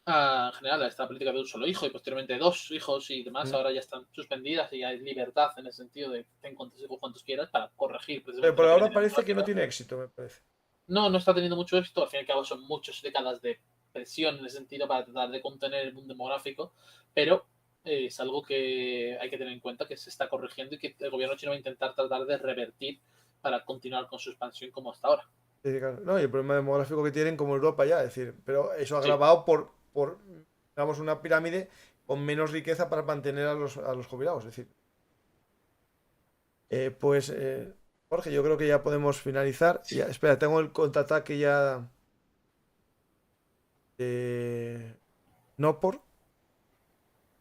en general a esta política de un solo hijo y posteriormente dos hijos y demás. Mm. Ahora ya están suspendidas y hay libertad en el sentido de ten cuantos hijos cuantos quieras para corregir Pero precisamente por lo que ahora viene en parece que no demográfica. tiene éxito, me parece. No, no está teniendo mucho éxito. Al fin y al cabo son muchas décadas de presión en ese sentido para tratar de contener el boom demográfico, pero es algo que hay que tener en cuenta que se está corrigiendo y que el gobierno chino va a intentar tratar de revertir para continuar con su expansión como hasta ahora. Sí, sí, claro. No, y el problema demográfico que tienen como Europa ya, es decir, pero eso Sí, agravado por digamos, una pirámide con menos riqueza para mantener a los jubilados. Es decir, pues, Jorge, yo creo que ya podemos finalizar. Ya, espera, tengo el contraataque ya de Nopor.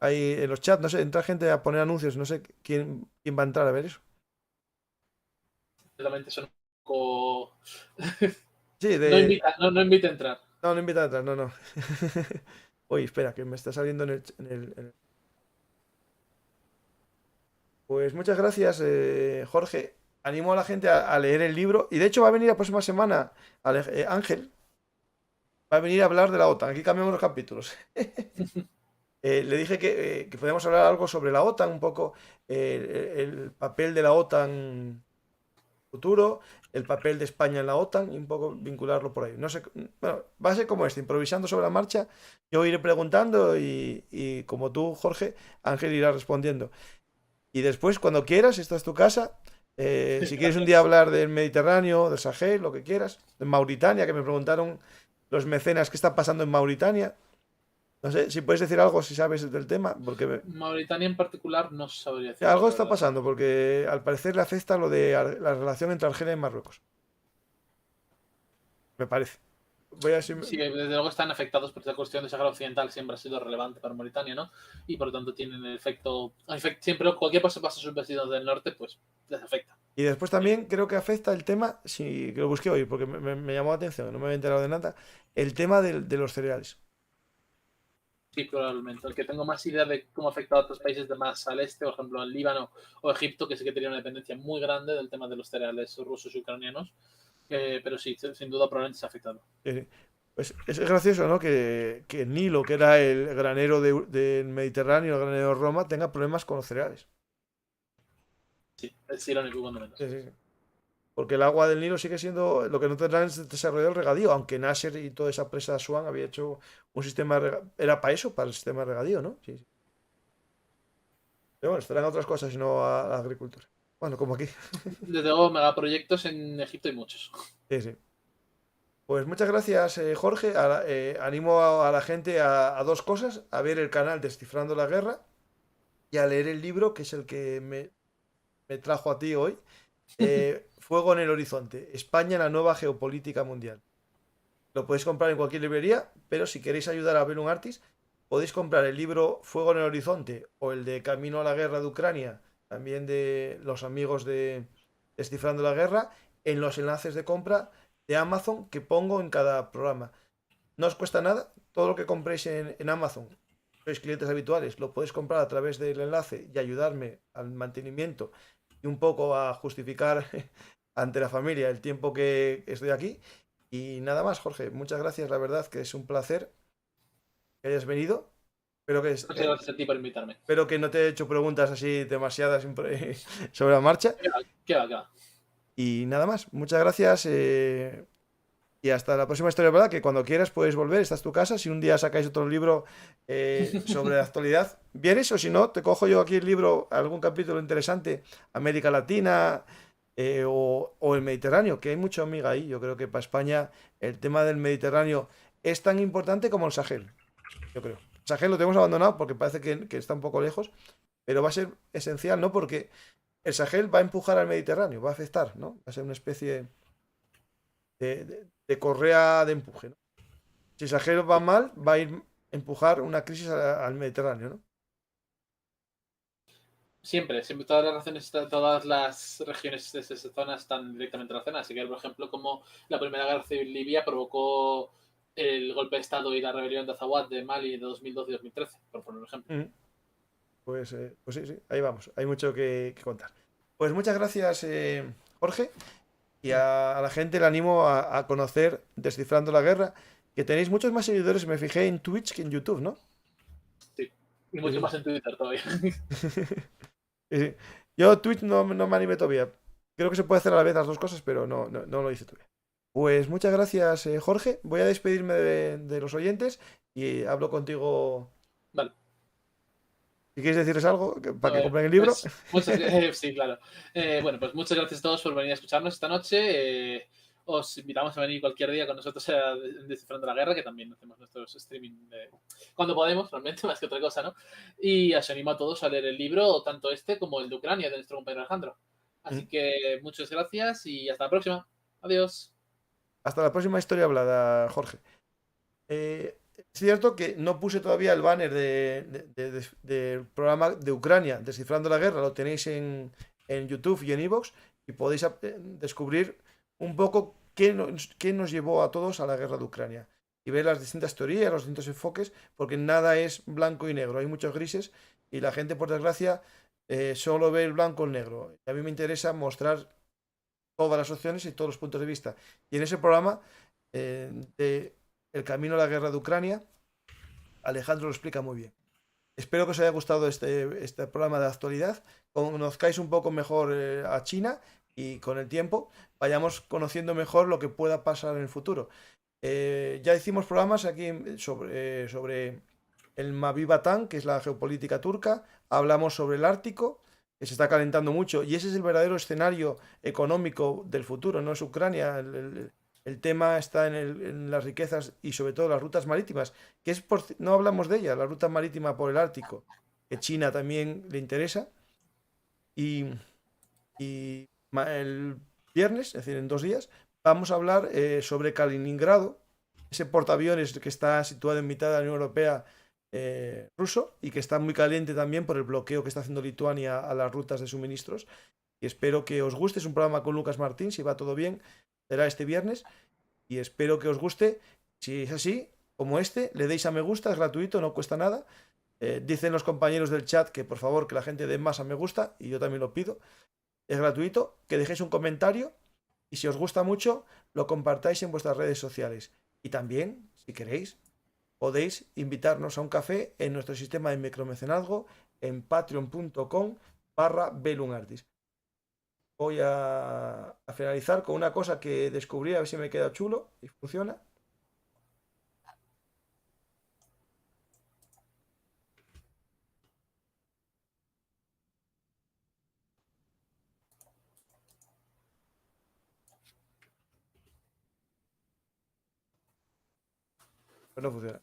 Ahí en los chats, no sé, entra gente a poner anuncios, no sé quién va a entrar a ver eso. realmente son un poco... Sí, No invita, no invita a entrar. No, no invita a entrar, no, no. Oye, espera, que me está saliendo Pues muchas gracias, Jorge. Animo a la gente a leer el libro. Y de hecho va a venir la próxima semana Ángel. Va a venir a hablar de la OTAN. Aquí cambiamos los capítulos. Le dije que podíamos hablar algo sobre la OTAN, un poco el papel de la OTAN futuro, el papel de España en la OTAN y un poco vincularlo por ahí. No sé, bueno, va a ser como improvisando sobre la marcha. Yo iré preguntando y como tú, Jorge, Ángel irá respondiendo. Y después, cuando quieras, esta es tu casa. Si quieres un día Gracias. hablar del Mediterráneo, del Sahel, lo que quieras. De Mauritania, que me preguntaron los mecenas qué está pasando en Mauritania. No sé si puedes decir algo, si sabes del tema, porque Mauritania en particular no sabría decirte, algo la está verdad. pasando, porque al parecer le afecta lo de la relación entre Argelia y Marruecos. Me parece. Voy a ver si Sí, desde luego están afectados por esa cuestión de Sahara Occidental, siempre ha sido relevante para Mauritania, ¿no? Y por lo tanto tienen el efecto, siempre cualquier cosa pasa a sus vecinos del norte, pues les afecta. Y después también creo que afecta el tema, si que lo busqué hoy, porque me llamó la atención, no me había enterado de nada, el tema de los cereales. Sí, probablemente. El que tengo más idea de cómo ha afectado a otros países de más al este, por ejemplo, el Líbano o Egipto, que sí que tenía una dependencia muy grande del tema de los cereales rusos y ucranianos, pero sí, sin duda probablemente se ha afectado. Eh, Pues es gracioso, ¿no? Que el Nilo, que era el granero del Mediterráneo, el granero de Roma, tenga problemas con los cereales. Sí, es irónico cuando menos. Sí, sí, sí. Porque el agua del Nilo sigue siendo lo que no tendrán es desarrollo el regadío, aunque Nasser y toda esa presa de Asuán había hecho un sistema era para eso, para el sistema de regadío, ¿no? Sí, sí. Pero bueno, estarán otras cosas y no a la agricultura. Bueno, como aquí. Desde luego, megaproyectos en Egipto hay muchos. Sí, sí. Pues muchas gracias, Jorge. Animo a la gente a dos cosas: a ver el canal Descifrando la Guerra y a leer el libro, que es el que me trajo a ti hoy. Fuego en el horizonte. España, la nueva geopolítica mundial. Lo podéis comprar en cualquier librería, pero si queréis ayudar a Bellum Artis, podéis comprar el libro Fuego en el Horizonte o el de Camino a la Guerra de Ucrania, también de los amigos de Descifrando la Guerra, en los enlaces de compra de Amazon que pongo en cada programa. No os cuesta nada, todo lo que compréis en Amazon, sois clientes habituales, lo podéis comprar a través del enlace y ayudarme al mantenimiento y un poco a justificar ante la familia el tiempo que estoy aquí. Y nada más, Jorge, muchas gracias, la verdad que es un placer que hayas venido. Muchas gracias a ti por invitarme. Espero que no te he hecho preguntas así demasiadas sobre la marcha. ¿Qué va? Y nada más, muchas gracias y hasta la próxima historia, ¿verdad? Que cuando quieras puedes volver, esta es tu casa. Si un día sacáis otro libro sobre la actualidad, vienes, o si no, te cojo yo aquí el libro, algún capítulo interesante, América Latina o el Mediterráneo, que hay mucha amiga ahí. Yo creo que para España el tema del Mediterráneo es tan importante como el Sahel, yo creo. El Sahel lo tenemos abandonado porque parece que está un poco lejos, pero va a ser esencial, ¿no? Porque el Sahel va a empujar al Mediterráneo, va a afectar, ¿no? Va a ser una especie de correa de empuje, ¿no? Si el Sahel va mal, va a ir a empujar una crisis al Mediterráneo, ¿no? Siempre todas las regiones de esa zona están directamente relacionadas. Así que, por ejemplo, como la Primera Guerra Civil Libia provocó el golpe de Estado y la rebelión de Azawad de Mali de 2012 y 2013, por poner un ejemplo. Pues sí, ahí vamos. Hay mucho que contar. Pues muchas gracias, Jorge. Y a la gente le animo a conocer Descifrando la Guerra, que tenéis muchos más seguidores, me fijé, en Twitch que en YouTube, ¿no? Sí, y mucho más en Twitter todavía. Sí. Yo Twitch no me animé todavía. Creo que se puede hacer a la vez las dos cosas, pero no lo hice todavía. Pues muchas gracias, Jorge. Voy a despedirme de los oyentes y hablo contigo. Vale. Si quieres decirles algo para que compren el libro. Sí, claro. Bueno, pues muchas gracias a todos por venir a escucharnos esta noche. Os invitamos a venir cualquier día con nosotros a Descifrando la Guerra, que también hacemos nuestros streaming cuando podemos, realmente, más que otra cosa, ¿no? Y os animo a todos a leer el libro, tanto este como el de Ucrania, de nuestro compañero Alejandro. Así que muchas gracias y hasta la próxima. Adiós. Hasta la próxima historia hablada, Jorge. Es cierto que no puse todavía el banner del programa de Ucrania, Descifrando la Guerra. Lo tenéis en YouTube y en iVoox y podéis descubrir un poco qué nos llevó a todos a la guerra de Ucrania y ver las distintas teorías, los distintos enfoques, porque nada es blanco y negro, hay muchos grises y la gente, por desgracia, solo ve el blanco o el negro. Y a mí me interesa mostrar todas las opciones y todos los puntos de vista. Y en ese programa de El Camino a la Guerra de Ucrania, Alejandro lo explica muy bien. Espero que os haya gustado este programa de actualidad, conozcáis un poco mejor a China y con el tiempo vayamos conociendo mejor lo que pueda pasar en el futuro. Ya hicimos programas aquí sobre el Mavi Vatan, que es la geopolítica turca. Hablamos sobre el Ártico, que se está calentando mucho, y ese es el verdadero escenario económico del futuro, no es Ucrania. El tema está en las riquezas y sobre todo las rutas marítimas, que no hablamos de ella, la ruta marítima por el Ártico, que China también le interesa. Y el viernes, es decir, en 2 días, vamos a hablar sobre Kaliningrado, ese portaaviones que está situado en mitad de la Unión Europea ruso y que está muy caliente también por el bloqueo que está haciendo Lituania a las rutas de suministros. Y espero que os guste. Es un programa con Lucas Martín, si va todo bien, será este viernes. Y espero que os guste. Si es así, como le deis a me gusta, es gratuito, no cuesta nada. Dicen los compañeros del chat que por favor que la gente dé más a me gusta, y yo también lo pido. Es gratuito, que dejéis un comentario y si os gusta mucho, lo compartáis en vuestras redes sociales. Y también, si queréis, podéis invitarnos a un café en nuestro sistema de micromecenazgo en patreon.com/belunartis. Voy a finalizar con una cosa que descubrí, a ver si me queda chulo y funciona. Pues no funciona.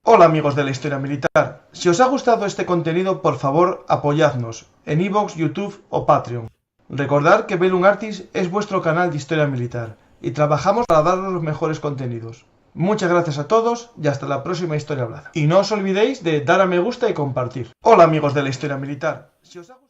Hola amigos de la historia militar. Si os ha gustado este contenido, por favor apoyadnos en iVoox, YouTube o Patreon. Recordad que Bellum Artis es vuestro canal de historia militar y trabajamos para daros los mejores contenidos. Muchas gracias a todos y hasta la próxima Historia Hablada. Y no os olvidéis de dar a me gusta y compartir. Hola amigos de la Historia Militar. Si os ha